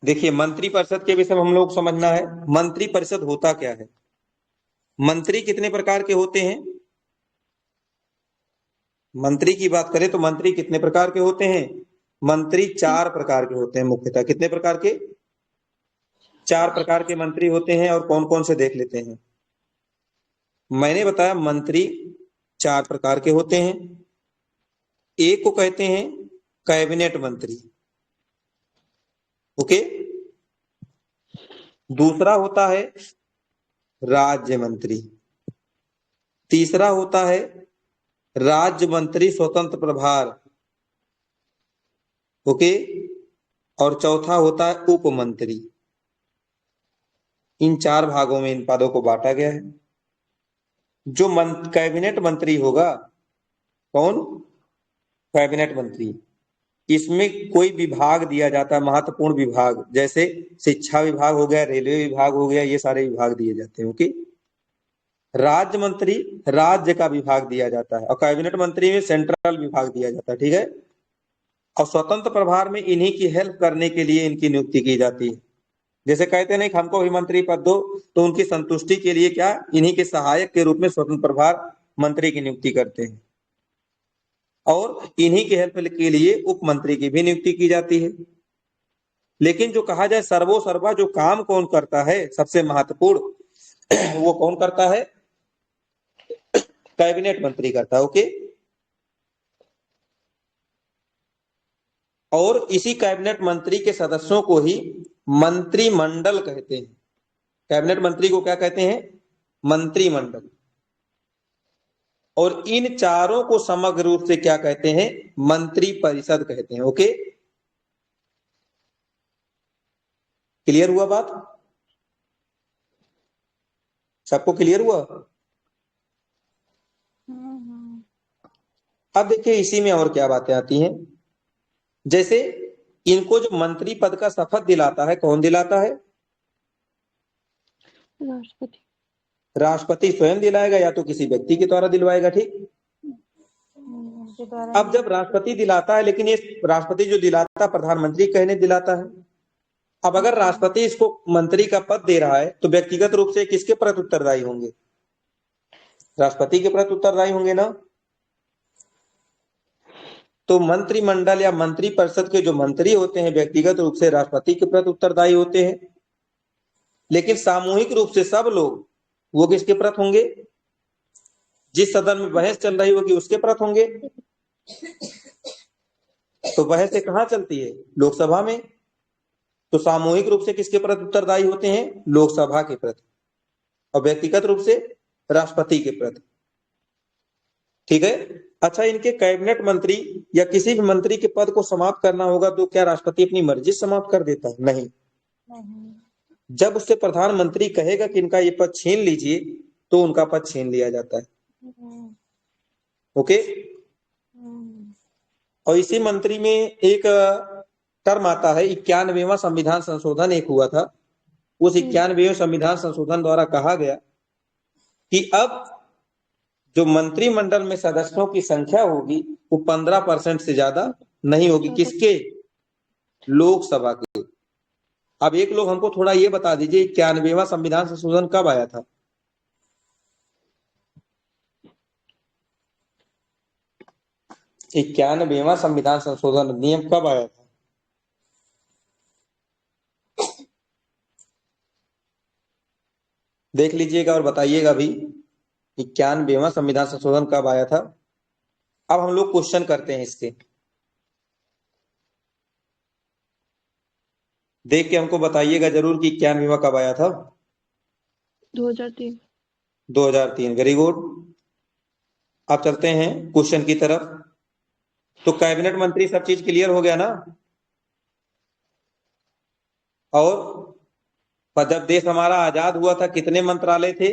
देखिए, मंत्री परिषद के विषय में हम लोग समझना है। मंत्री परिषद होता क्या है? मंत्री कितने प्रकार के होते हैं? मंत्री की बात करें तो मंत्री कितने प्रकार के होते हैं? मंत्री चार प्रकार के होते हैं मुख्यतः। कितने प्रकार के? चार प्रकार के मंत्री होते हैं। और कौन कौन से देख लेते हैं। मैंने बताया मंत्री चार प्रकार के होते हैं। एक को कहते हैं कैबिनेट मंत्री, ओके। दूसरा होता है राज्य मंत्री। तीसरा होता है राज्य मंत्री स्वतंत्र प्रभार, ओके। और चौथा होता है उप मंत्री। इन चार भागों में इन पदों को बांटा गया है। जो कैबिनेट मंत्री होगा, कौन? कैबिनेट मंत्री। इसमें कोई विभाग दिया जाता है, महत्वपूर्ण विभाग, जैसे शिक्षा विभाग हो गया, रेलवे विभाग हो गया, ये सारे विभाग दिए जाते हैं, ओके। राज्य मंत्री राज्य का विभाग दिया जाता है, और कैबिनेट मंत्री में सेंट्रल विभाग दिया जाता है, ठीक है। और स्वतंत्र प्रभार में इन्हीं की हेल्प करने के लिए इनकी नियुक्ति की जाती है। जैसे कहते नहीं हमको भी मंत्री पद दो, तो उनकी संतुष्टि के लिए क्या, इन्हीं के सहायक के रूप में स्वतंत्र प्रभार मंत्री की नियुक्ति करते हैं। और इन्हीं की हेल्प के लिए उप मंत्री की भी नियुक्ति की जाती है। लेकिन जो कहा जाए सर्वोसर्वा जो काम कौन करता है सबसे महत्वपूर्ण, वो कौन करता है? कैबिनेट मंत्री करता है, ओके। और इसी कैबिनेट मंत्री के सदस्यों को ही मंत्रिमंडल कहते हैं। कैबिनेट मंत्री को क्या कहते हैं? मंत्रिमंडल। और इन चारों को समग्र रूप से क्या कहते हैं? मंत्री परिषद कहते हैं, ओके। क्लियर हुआ बात? सबको क्लियर हुआ? अब देखिए इसी में और क्या बातें आती हैं। जैसे इनको जो मंत्री पद का शपथ दिलाता है, कौन दिलाता है? राष्ट्रपति। राष्ट्रपति स्वयं दिलाएगा या तो किसी व्यक्ति के द्वारा दिलवाएगा, ठीक। अब जब राष्ट्रपति दिलाता है, लेकिन ये राष्ट्रपति जो दिलाता है प्रधानमंत्री कहने दिलाता है। अब अगर राष्ट्रपति इसको मंत्री का पद दे रहा है तो व्यक्तिगत रूप से किसके प्रति उत्तरदायी होंगे? राष्ट्रपति के प्रति उत्तरदायी होंगे ना। तो मंत्रिमंडल या मंत्री परिषद के जो मंत्री होते हैं व्यक्तिगत रूप से राष्ट्रपति के प्रति उत्तरदायी होते हैं, लेकिन सामूहिक रूप से सब लोग वो किसके प्रति होंगे? जिस सदन में बहस चल रही होगी उसके प्रति होंगे। तो बहस से कहां चलती है? लोकसभा में। तो सामूहिक रूप से किसके प्रति उत्तरदायी होते हैं? लोकसभा के प्रति। और व्यक्तिगत रूप से राष्ट्रपति के प्रति, ठीक है। अच्छा, इनके कैबिनेट मंत्री या किसी भी मंत्री के पद को समाप्त करना होगा तो क्या राष्ट्रपति अपनी मर्जी से समाप्त कर देता है? नहीं। जब उससे प्रधानमंत्री कहेगा कि इनका ये पद छीन लीजिए तो उनका पद छीन लिया जाता है, ओके। और इसी मंत्री में एक टर्म आता है 91वां संविधान संशोधन एक हुआ था। उस 91वें संविधान संशोधन द्वारा कहा गया कि अब जो मंत्रिमंडल में सदस्यों की संख्या होगी वो 15% से ज्यादा नहीं होगी। किसके? लोकसभा के। अब एक लोग हमको थोड़ा ये बता दीजिए 91वां संविधान संशोधन कब आया था? इक्यानवेवां संविधान संशोधन नियम कब आया था? देख लीजिएगा और बताइएगा भी 91वां संविधान संशोधन कब आया था। अब हम लोग क्वेश्चन करते हैं इसके, देख के हमको बताइएगा जरूर कि 91वां कब आया था। 2003। 2003, वेरी गुड। अब चलते हैं क्वेश्चन की तरफ। तो कैबिनेट मंत्री सब चीज क्लियर हो गया ना। और जब देश हमारा आजाद हुआ था कितने मंत्रालय थे?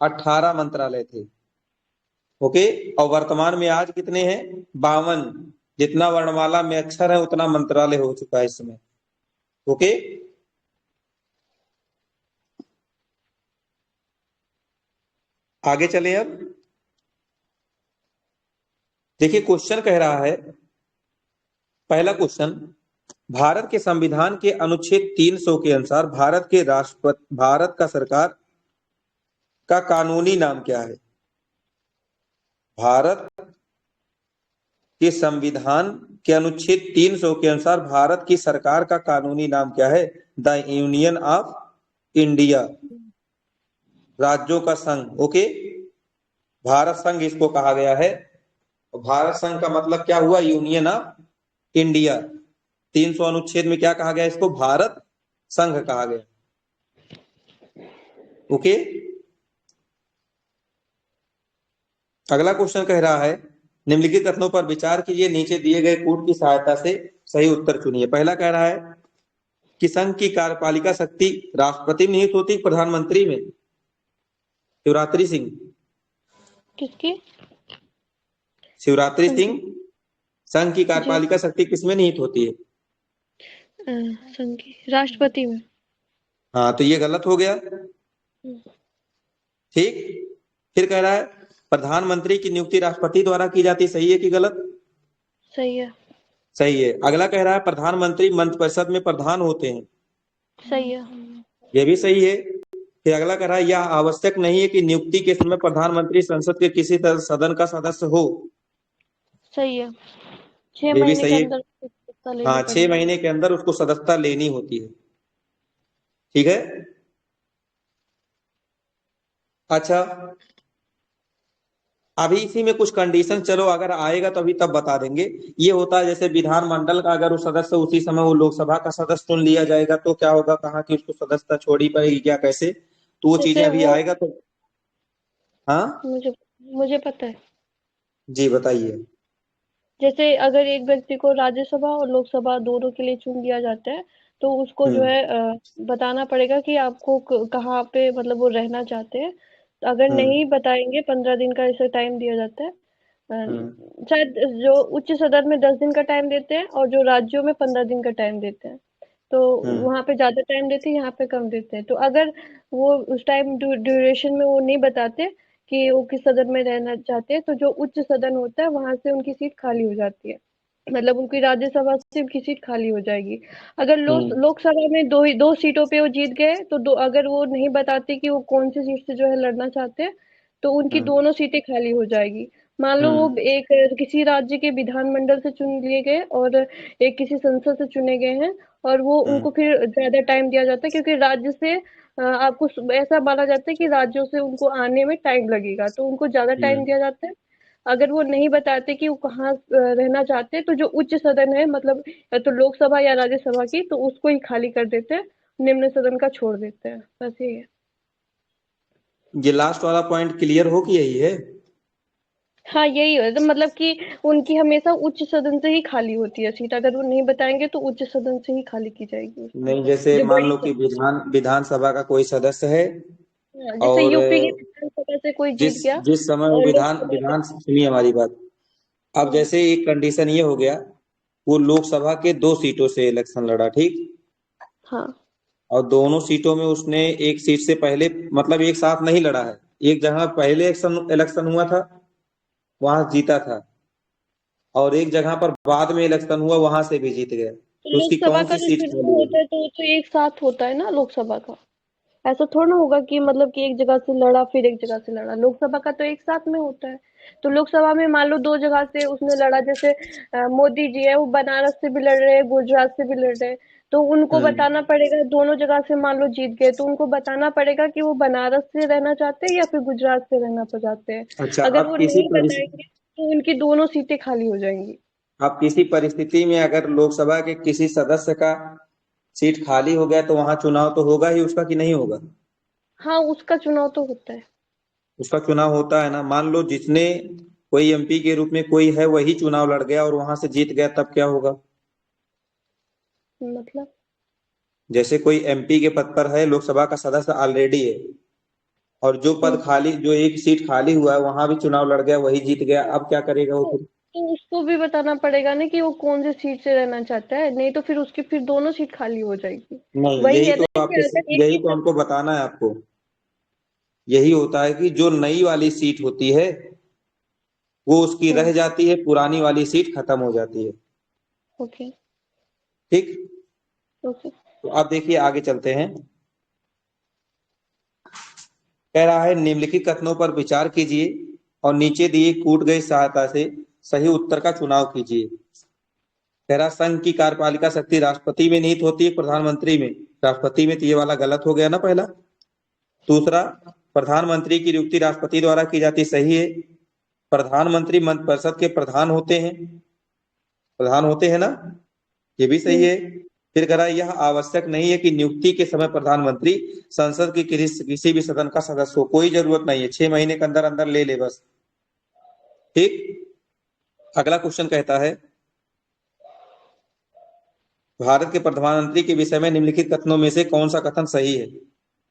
18 मंत्रालय थे, ओके। और वर्तमान में आज कितने हैं? 52। जितना वर्णमाला में अक्षर है उतना मंत्रालय हो चुका है इस समय, ओके। आगे चले। अब देखिए क्वेश्चन कह रहा है, पहला क्वेश्चन, भारत के संविधान के अनुच्छेद 300 के अनुसार भारत का सरकार का कानूनी नाम क्या है? भारत के संविधान के अनुच्छेद 300 के अनुसार भारत की सरकार का कानूनी नाम क्या है? द यूनियन ऑफ इंडिया, राज्यों का संघ। ओके, भारत संघ इसको कहा गया है। भारत संघ का मतलब क्या हुआ? Union of India. 300 अनुच्छेद में क्या कहा गया? इसको भारत संघ कहा गया। ओके, अगला क्वेश्चन कह रहा है निम्नलिखित कथनों पर विचार कीजिए, नीचे दिए गए कोड की सहायता से सही उत्तर चुनिए। पहला कह रहा है कि संघ की कार्यपालिका शक्ति राष्ट्रपति में निहित होती, प्रधानमंत्री में? शिवरात्रि सिंह, किसकी? शिवरात्रि संघ सिंह, संघ की जी कार्यपालिका शक्ति किसमें निहित होती है? संघ की राष्ट्रपति में। हाँ, तो ये गलत हो गया। हम्म, ठीक, फिर कह रहा है प्रधानमंत्री की नियुक्ति राष्ट्रपति द्वारा की जाती, सही है कि गलत? सही है। सही है। अगला कह रहा है प्रधानमंत्री मंत्रिपरिषद में प्रधान होते हैं, सही है। ये भी सही है। फिर अगला कह रहा है यह आवश्यक नहीं है कि नियुक्ति के समय प्रधानमंत्री संसद के किसी सदन का सदस्य हो, सही है। 6 ये भी महीने के सही है। अंदर सदस्यता लेनी हाँ, 6 पड़ेगी। महीने के अंदर उसको सदस्यता लेनी होती है। ठीक है। अच्छा, अभी इसी में कुछ कंडीशन, चलो अगर आएगा तो अभी तब बता देंगे। ये होता है जैसे विधानमंडल का अगर वो सदस्य उसी समय वो लोकसभा का सदस्य चुन लिया जाएगा तो क्या होगा, कहाँ की उसको सदस्यता छोड़ी पड़ेगी, क्या कैसे, तो वो चीजें जैसे अभी वो आएगा तो। हाँ मुझे मुझे पता है। जी, बताइए। जैसे अगर एक व्यक्ति को राज्यसभा और लोकसभा दोनों के लिए चुन लिया जाता है, तो उसको जो हम्म है बताना पड़ेगा कि आपको कहाँ पे मतलब वो रहना चाहते हैं। तो अगर हम्म नहीं बताएंगे, 15 दिन का ऐसे टाइम दिया जाता है। हम्म शायद जो उच्च सदन में 10 दिन का टाइम देते हैं और जो राज्यों में 15 दिन का टाइम देते हैं। तो हम्म वहाँ पे ज्यादा टाइम देते हैं, यहाँ पे कम देते हैं। तो अगर वो उस टाइम ड्यूरेशन में वो नहीं बताते कि वो किस सदन में रहना चाहते हैं, तो जो उच्च सदन होता है वहां से उनकी सीट खाली हो जाती है। मतलब उनकी राज्यसभा से उनकी सीट खाली हो जाएगी। अगर हम्म लोकसभा में दो सीटों पे वो जीत गए, तो दो अगर वो नहीं बताते कि वो कौन सी सीट से जो है लड़ना चाहते हैं, तो उनकी हम्म दोनों सीटें खाली हो जाएगी। मान लो वो हम्म एक किसी राज्य के विधानमंडल से चुन लिए गए और एक किसी संसद से चुने गए हैं, और वो हम्म उनको फिर ज्यादा टाइम दिया जाता है, क्योंकि राज्य से आपको ऐसा माना जाता है कि राज्यों से उनको आने में टाइम लगेगा, तो उनको ज्यादा टाइम हम्म दिया जाता है। अगर वो नहीं बताते कि वो कहाँ रहना चाहते हैं, तो जो उच्च सदन है, मतलब या तो लोकसभा या राज्यसभा की, तो उसको ही खाली कर देते हैं, निम्न सदन का छोड़ देते हैं। बस ये है। ये लास्ट वाला पॉइंट क्लियर हो कि यही है? हाँ, यही है। तो मतलब कि उनकी हमेशा उच्च सदन से ही खाली होती है सीट। अगर वो नहीं बताएंगे तो उच्च सदन से ही खाली की जाएगी उसकी, नहीं, जैसे जो मान बड़ी लो कि विधानसभा का कोई सदस्य है हाँ, जैसे और यूपी की विधानसभा से कोई जिस जीत गया जिस समय वो और विधान लोकसभा से। विधान सुनिए हमारी बात। अब हम्म, जैसे एक कंडीशन ये हो गया, वो लोकसभा के 2 सीटों से इलेक्शन लड़ा, ठीक, हाँ। और दोनों सीटों में उसने एक सीट से पहले मतलब एक साथ नहीं लड़ा है, एक जगह पहले इलेक्शन इलेक्शन हुआ था वहां जीता था, और एक जगह पर बाद में इलेक्शन हुआ वहां से भी जीत गया, तो तो उसकी लोकसभा कौन का सी जो सीट चुनाव खाली होता होगी? है, तो वो तो एक साथ होता है ना लोकसभा का। ऐसा थोड़ा ना होगा कि मतलब कि एक जगह से लड़ा फिर एक जगह से लड़ा। लोकसभा का तो एक साथ में होता है। तो लोकसभा में मान लो 2 जगह से उसने लड़ा, जैसे मोदी जी है वो बनारस से भी लड़ रहे हैं, गुजरात से भी लड़ रहे हैं। तो उनको हम्म बताना पड़ेगा, दोनों जगह से मान लो जीत गए, तो उनको बताना पड़ेगा कि वो बनारस से रहना चाहते हैं या फिर गुजरात से रहना चाहते हैं। अच्छा, अगर वो नहीं बताएंगे तो उनकी दोनों सीटें खाली हो जाएंगी। अब किसी परिस्थिति में अगर लोकसभा के किसी सदस्य का सीट खाली हो गया तो वहां चुनाव तो होगा ही उसका, कि नहीं होगा? हाँ, उसका चुनाव तो होता है। उसका चुनाव होता है ना। मान लो जिसने कोई एमपी के रूप में कोई है वही चुनाव लड़ गया और वहां से जीत गया, तब क्या होगा? मतलब जैसे कोई एमपी के पद पर है, लोकसभा का सदस्य ऑलरेडी है, और जो हम्म, पद खाली, जो एक सीट खाली हुआ है वहां भी चुनाव लड़ गया वही जीत गया, अब क्या करेगा वो तो फिर? तो उसको भी बताना पड़ेगा ना कि वो कौन सी सीट से रहना चाहता है, नहीं तो फिर उसकी फिर दोनों सीट खाली हो जाएगी। नहीं, वही यही है तो ना कि आपको, अगर एक यही ही तो हमको बताना है आपको। यही होता है कि जो नई वाली सीट होती है वो उसकी रह हम्म, जाती है, पुरानी वाली सीट खत्म हो जाती है। ओके। ठीक। ओके। तो अब देखिए आगे चलते हैं। कह रहा है निम्नलिखित कथनों पर विचार कीजिए और नीचे दिए कूट गई सहायता से सही उत्तर का चुनाव कीजिए। कह रहा संघ की कार्यपालिका शक्ति राष्ट्रपति में निहित होती है, प्रधानमंत्री में। राष्ट्रपति में, तो ये वाला गलत हो गया ना पहला। दूसरा, प्रधानमंत्री की नियुक्ति राष्ट्रपति द्वारा की जाती, सही है। प्रधानमंत्री मंत्रिपरिषद के प्रधान होते हैं, प्रधान होते हैं ना, ये भी सही हम्म। है। फिर कह रहा है यह आवश्यक नहीं है कि नियुक्ति के समय प्रधानमंत्री संसद के किसी भी सदन का सदस्य हो, कोई जरूरत नहीं है, 6 महीने के अंदर अंदर ले ले बस। ठीक। अगला क्वेश्चन कहता है भारत के प्रधानमंत्री के विषय में निम्नलिखित कथनों में से कौन सा कथन सही है।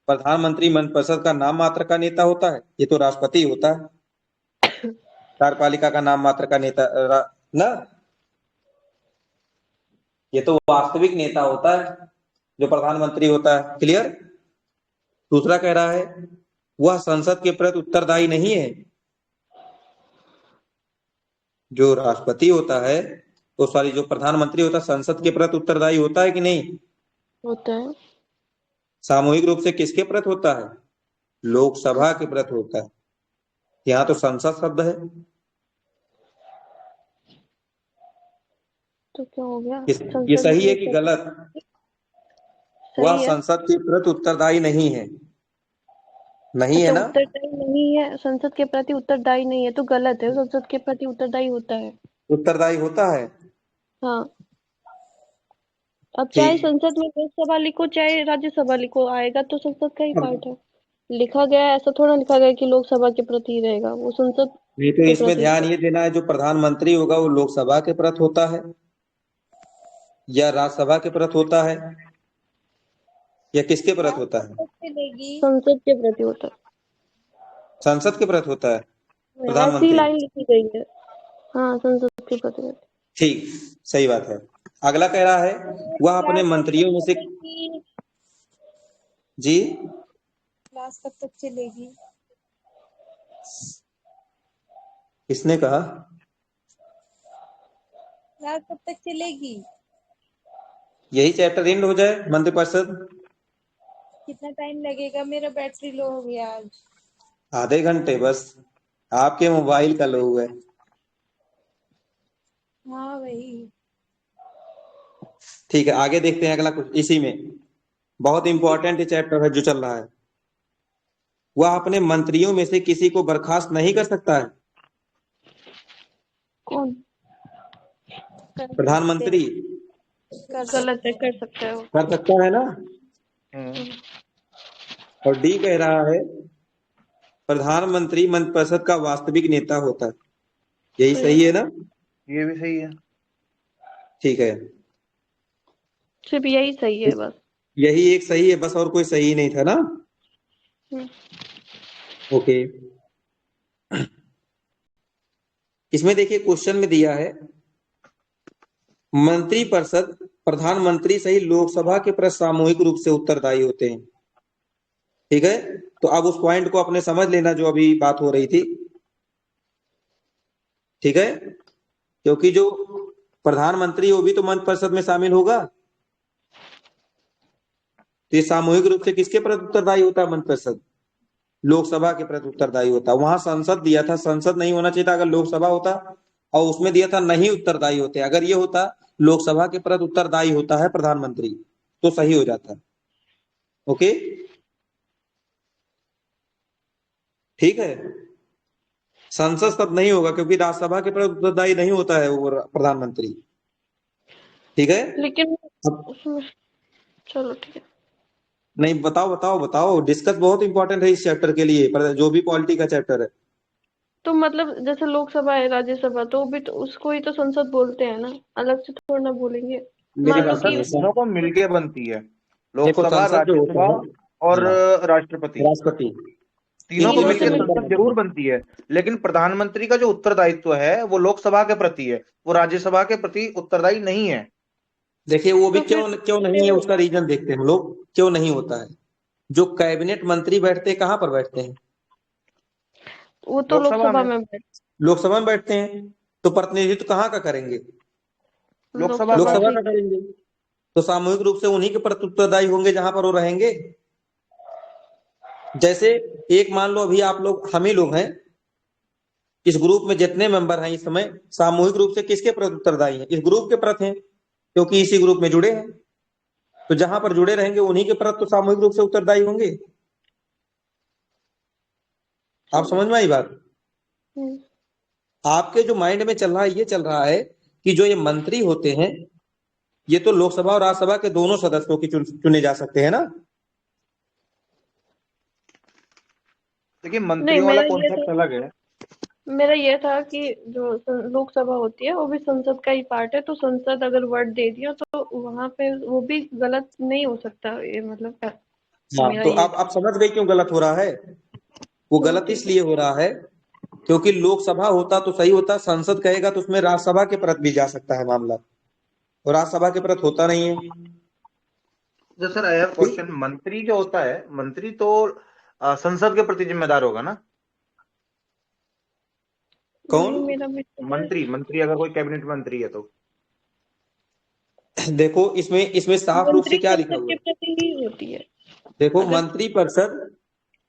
प्रधानमंत्री मंत्रिपरिषद का नाम मात्र का नेता होता है, ये तो राष्ट्रपति होता है। कार्यपालिका का नाम मात्र का नेता ना, ये तो वास्तविक नेता होता है जो प्रधानमंत्री होता है। क्लियर। दूसरा कह रहा है वह संसद के प्रति उत्तरदायी नहीं है। जो राष्ट्रपति होता है, तो सॉरी, जो प्रधानमंत्री होता है संसद के प्रति उत्तरदायी होता है कि नहीं। होता है। सामूहिक रूप से किसके प्रति होता है, लोकसभा के प्रति होता है। यहाँ तो संसद शब्द है। तो क्या हो गया, ये संसद सही में है कि गलत। वह सही है। संसद के प्रति उत्तरदायी नहीं है, नहीं है अच्छा, ना। उत्तरदायी नहीं है, संसद के प्रति उत्तरदायी नहीं है तो गलत है, संसद के प्रति उत्तरदायी होता है। उत्तरदायी होता है। हाँ। अब चाहे ठीक। संसद में लोकसभा लिखो चाहे राज्यसभा लिखो, आएगा तो संसद का ही पार्ट है। लिखा गया है, ऐसा थोड़ा लिखा गया है कि लोकसभा के प्रति ही रहेगा, वो संसद नहीं तो के इसमें प्रति ध्यान है। ये देना है जो प्रधानमंत्री होगा वो लोकसभा के प्रति होता है या राज्यसभा के प्रति होता है या किसके प्रति होता है। संसद के प्रति होता संसद के प्रति होता है है, ऐसी प्रधानमंत्री। लाइन लिखी गई है। हाँ, संसद के प्रति होता ठीक, सही बात है। अगला कह रहा है वह अपने क्लास कब तक मंत्रियों में से, चलेगी? जी, क्लास कब तक चलेगी? किसने कहा। क्लास कब तक चलेगी? यही चैप्टर एंड हो जाए मंत्रिपरिषद। कितना टाइम लगेगा? मेरा बैटरी लो हो गया आज। आधे घंटे बस, आपके मोबाइल का लो है। हाँ वही। ठीक है, आगे देखते हैं अगला कुछ इसी में। बहुत इंपॉर्टेंट चैप्टर है जो चल रहा है। वह अपने मंत्रियों में से किसी को बर्खास्त नहीं कर सकता है। कौन? कर सकते प्रधानमंत्री कर गलत है, कर सकता है वो। कर सकता है ना। और डी कह रहा है प्रधानमंत्री मंत्रिपरिषद का वास्तविक नेता होता है, यही सही सही है। है ना। ये भी सही है। ठीक है, सिर्फ यही सही है बस। यही एक सही है बस, और कोई सही नहीं था ना। हम्म। ओके। इसमें देखिए क्वेश्चन में दिया है मंत्रिपरिषद प्रधानमंत्री सही लोकसभा के प्रति सामूहिक रूप से उत्तरदायी होते हैं। ठीक है, तो अब उस पॉइंट को अपने समझ लेना जो अभी बात हो रही थी। ठीक है, क्योंकि जो प्रधानमंत्री वो भी तो मंत्रिपरिषद में शामिल होगा, तो ये सामूहिक रूप से किसके प्रति उत्तरदायी होता है मंत्रिपरिषद, लोकसभा के प्रति उत्तरदायी होता है। वहां संसद दिया था, संसद नहीं होना चाहिए था अगर लोकसभा होता, और उसमें दिया था नहीं उत्तरदायी होते। अगर ये होता लोकसभा के प्रति उत्तरदायी होता है प्रधानमंत्री, तो सही हो जाता। ओके, ठीक है। संसद तब नहीं होगा क्योंकि राज्यसभा के प्रति उत्तरदायी नहीं होता है वो प्रधानमंत्री। ठीक है। लेकिन अब उसमें, चलो ठीक है। नहीं, बताओ बताओ बताओ, डिस्कस बहुत इंपॉर्टेंट है इस चैप्टर के लिए, जो भी पॉलिटी का चैप्टर है। तो मतलब जैसे लोकसभा है, राज्यसभा, तो भी तो उसको ही तो संसद बोलते हैं ना, अलग से थोड़ा ना बोलेंगे। मेरी मान लो बात कि संसद सुनिए, तीनों को मिलके बनती है, देखो लोकसभा, संसद जो होता राज्यसभा है, और हाँ, राष्ट्रपति, राष्ट्रपति, तीनों को तीनों तीनों से मिलकर से मिलकर संसद मिलकर। जरूर बनती है। लेकिन प्रधानमंत्री का जो उत्तरदायित्व है वो लोकसभा के प्रति है, वो राज्यसभा के प्रति उत्तरदायी नहीं है। देखिए वो भी तो फिर क्यों क्यों नहीं है, उसका रीजन देखते हैं हम लोग क्यों नहीं होता है। जो कैबिनेट मंत्री बैठते हैं कहाँ पर बैठते हैं, वो तो लोकसभा लोकसभा में, में बैठ, लोकसभा में बैठते हैं। तो प्रतिनिधित्व कहाँ का करेंगे, लोकसभा का। लोकसभा लोकसभा से। का करेंगे। तो सामूहिक रूप से उन्हीं के प्रति उत्तरदायी होंगे जहां पर वो रहेंगे। जैसे एक मान लो अभी आप लोग, हम ही लोग हैं इस ग्रुप में, जितने मेंबर हैं इस समय सामूहिक रूप से किसके प्रति उत्तरदायी हैं? इस ग्रुप के प्रति हैं, क्योंकि इसी ग्रुप में जुड़े हैं। तो जहां पर जुड़े रहेंगे उन्हीं के प्रति तो सामूहिक रूप से उत्तरदायी होंगे। आप समझ में आई बात? हम्म, आपके जो माइंड में चल रहा है, ये चल रहा है कि जो ये मंत्री होते हैं ये तो लोकसभा और राज्यसभा के दोनों सदस्यों की चुने जा सकते हैं ना। देखिए, नहीं, मंत्रियों वाला कॉन्सेप्ट अलग है। मेरा ये था कि जो लोकसभा होती है वो भी संसद का ही पार्ट है, तो संसद अगर वर्ड दे दिया तो वहां पे वो भी गलत नहीं हो सकता, ये मतलब हाँ, मेरा तो ये आप समझ गए क्यों गलत हो रहा है? वो गलत ठीक है। इसलिए हो रहा है क्योंकि लोकसभा होता तो सही होता, संसद कहेगा तो उसमें राज्यसभा के प्रति भी जा सकता है मामला, और राज्यसभा के प्रति होता नहीं है। जो सर, आई हैव ठीक? क्वेश्चन। मंत्री जो होता है, मंत्री तो संसद के प्रति जिम्मेदार होगा ना। कौन? वही मेरा भी तो है। मंत्री मंत्री अगर कोई कैबिनेट मंत्री है तो। देखो इसमें इसमें साफ रूप से मंत्री क्या लिखा संसद हुआ के है? प्रति ही होती है। देखो, अगर मंत्री परिषद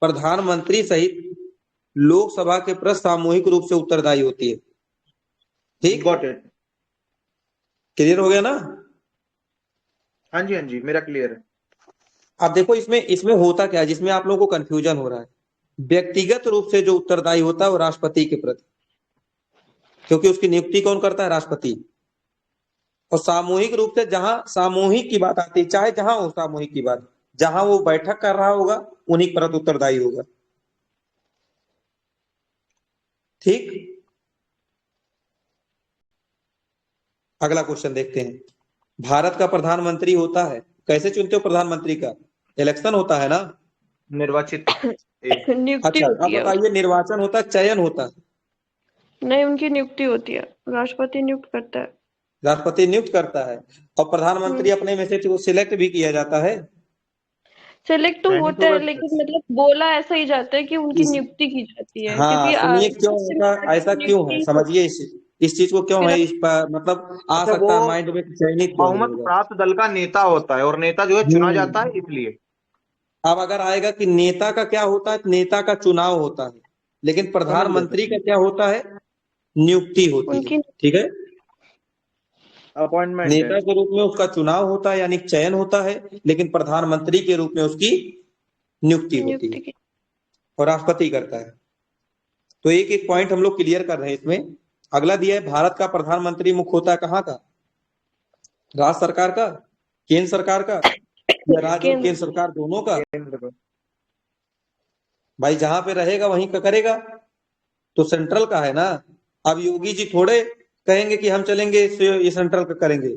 प्रधानमंत्री सहित लोकसभा के प्रति सामूहिक रूप से उत्तरदायी होती है। ठीक? Got it. क्लियर हो गया ना? हाँ जी, हाँ जी, मेरा क्लियर है। अब देखो इसमें इसमें होता क्या है जिसमें आप लोगों को कंफ्यूजन हो रहा है। व्यक्तिगत रूप से जो उत्तरदायी होता है वो राष्ट्रपति के प्रति, क्योंकि उसकी नियुक्ति कौन करता है? राष्ट्रपति। और सामूहिक रूप से जहां सामूहिक की बात आती है, चाहे जहां हो सामूहिक की बात, जहां वो बैठक कर रहा होगा उन्हीं के प्रति उत्तरदायी होगा। ठीक? अगला क्वेश्चन देखते हैं। भारत का प्रधानमंत्री होता है, कैसे चुनते हो प्रधानमंत्री का? इलेक्शन होता है ना। निर्वाचित एक। नियुक्ति अच्छा, अब होती है बताइए, निर्वाचन होता है, चयन होता है? नहीं, उनकी नियुक्ति होती है, राष्ट्रपति नियुक्त करता है। राष्ट्रपति नियुक्त करता है, और प्रधानमंत्री अपने में से सिलेक्ट भी किया जाता है। सेलेक्ट तो मैंने होता तो है, बस। लेकिन मतलब बोला ऐसा ही जाता है कि उनकी इस नियुक्ति की जाती है, हाँ, क्योंकि सुनिए क्यों राष्ट्रपति ऐसा ऐसा की क्यों है, नियुक्ति समझिए इस चीज को क्यों फिर है, इस पर मतलब आ अच्छा, वो सकता है माइंड में, चयनित क्यों नहीं बहुमत होगा। प्राप्त दल का नेता होता है, और नेता जो है चुना जाता है, हम्म। इसलिए। अब अगर आएगा कि नेता का क्या होता है, नेता का चुनाव होता है, लेकिन समझ गया प्रधानमंत्री सर। का क्या होता है? नियुक्ति होती है। उनकी ठीक है? अपॉइंटमेंट है। नेता के रूप में उसका चुनाव होता है यानी चयन होता है, लेकिन प्रधानमंत्री के रूप में उसकी नियुक्ति होती है, नियुक्ति की। और राष्ट्रपति करता है। तो एक एक पॉइंट हम लोग क्लियर कर रहे हैं इसमें। अगला दिया है, भारत का प्रधानमंत्री मुख्य होता है कहाँ का? राज्य सरकार का, केंद्र सरकार का, या राज्य और केंद्र। केंद्र सरकार दोनों का? केंद्र का। भाई जहां पे रहेगा वहीं का करेगा, तो सेंट्रल का है ना। अब योगी जी थोड़े कहेंगे कि हम चलेंगे ये सेंट्रल का करेंगे।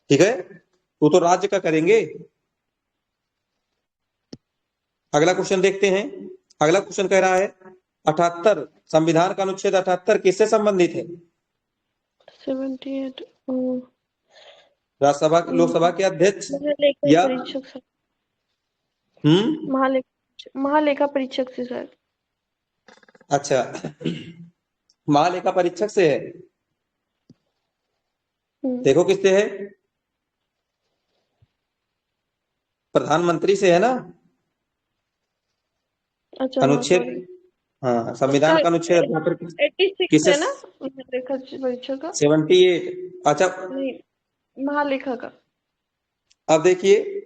ठीक है? वो तो राज्य का करेंगे। अगला क्वेश्चन देखते हैं। अगला क्वेश्चन कह रहा है 78, संविधान का अनुच्छेद 78 किससे संबंधित है? 78। राज्यसभा लोकसभा के अध्यक्ष महालेखा या परीक्षक सर। हम्म? महालेखा परीक्षक से सर। अच्छा, महालेखा परीक्षक से है। देखो किससे है? प्रधानमंत्री से है ना। अच्छा, हाँ, अनुच्छेद, सॉरी। हाँ, उसका संविधान का अनुच्छेद 78 86 किससे? है ना, महालेखा परीक्षक का। 78। अच्छा, नहीं, महालेखा का। अब देखिए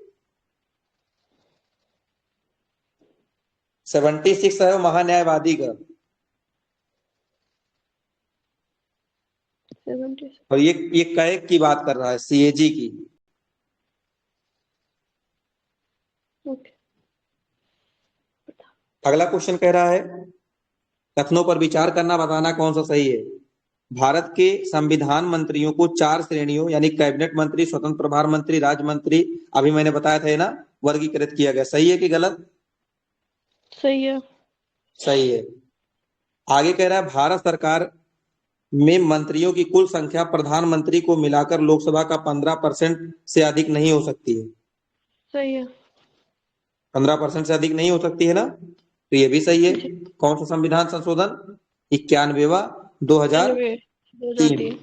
76 है वो महान्यायवादी का, 76। और ये कैग की बात कर रहा है, सीएजी की। ओके। अगला क्वेश्चन कह रहा है, कथनों पर विचार करना, बताना कौन सा सही है। भारत के संविधान मंत्रियों को 4 श्रेणियों यानी कैबिनेट मंत्री, स्वतंत्र प्रभार मंत्री, राज्य मंत्री, अभी मैंने बताया था ना, वर्गीकृत किया गया। सही है कि गलत? सही है। सही है। आगे कह रहा है, भारत सरकार में मंत्रियों की कुल संख्या प्रधानमंत्री को मिलाकर लोकसभा का 15% से अधिक नहीं हो सकती है। सही है। 15% से अधिक नहीं हो सकती है ना, तो ये भी सही है। जी। कौन सा संविधान संशोधन? 91वां 2003। 2003।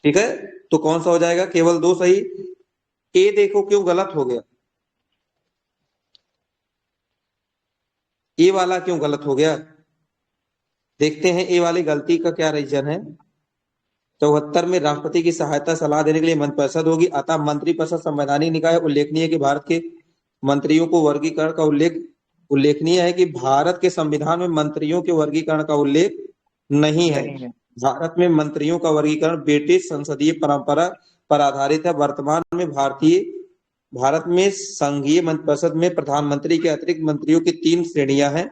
ठीक है? तो कौन सा हो जाएगा? केवल दो सही। ए देखो क्यों गलत हो गया, ए वाला क्यों गलत हो गया, देखते हैं ए वाली गलती का क्या रीजन है। 74 में राष्ट्रपति की सहायता सलाह देने के लिए मंत्रिपरिषद होगी, अतः मंत्रिपरिषद संवैधानिक निकाय है। उल्लेखनीय है कि भारत के मंत्रियों को वर्गीकरण का उल्लेखनीय है कि भारत के संविधान में मंत्रियों के वर्गीकरण का उल्लेख नहीं है। नहीं है। भारत में मंत्रियों का वर्गीकरण ब्रिटिश संसदीय परंपरा पर आधारित है। वर्तमान में भारत में संघीय मंत्रिपरिषद में प्रधानमंत्री के अतिरिक्त मंत्रियों की 3 श्रेणियां हैं।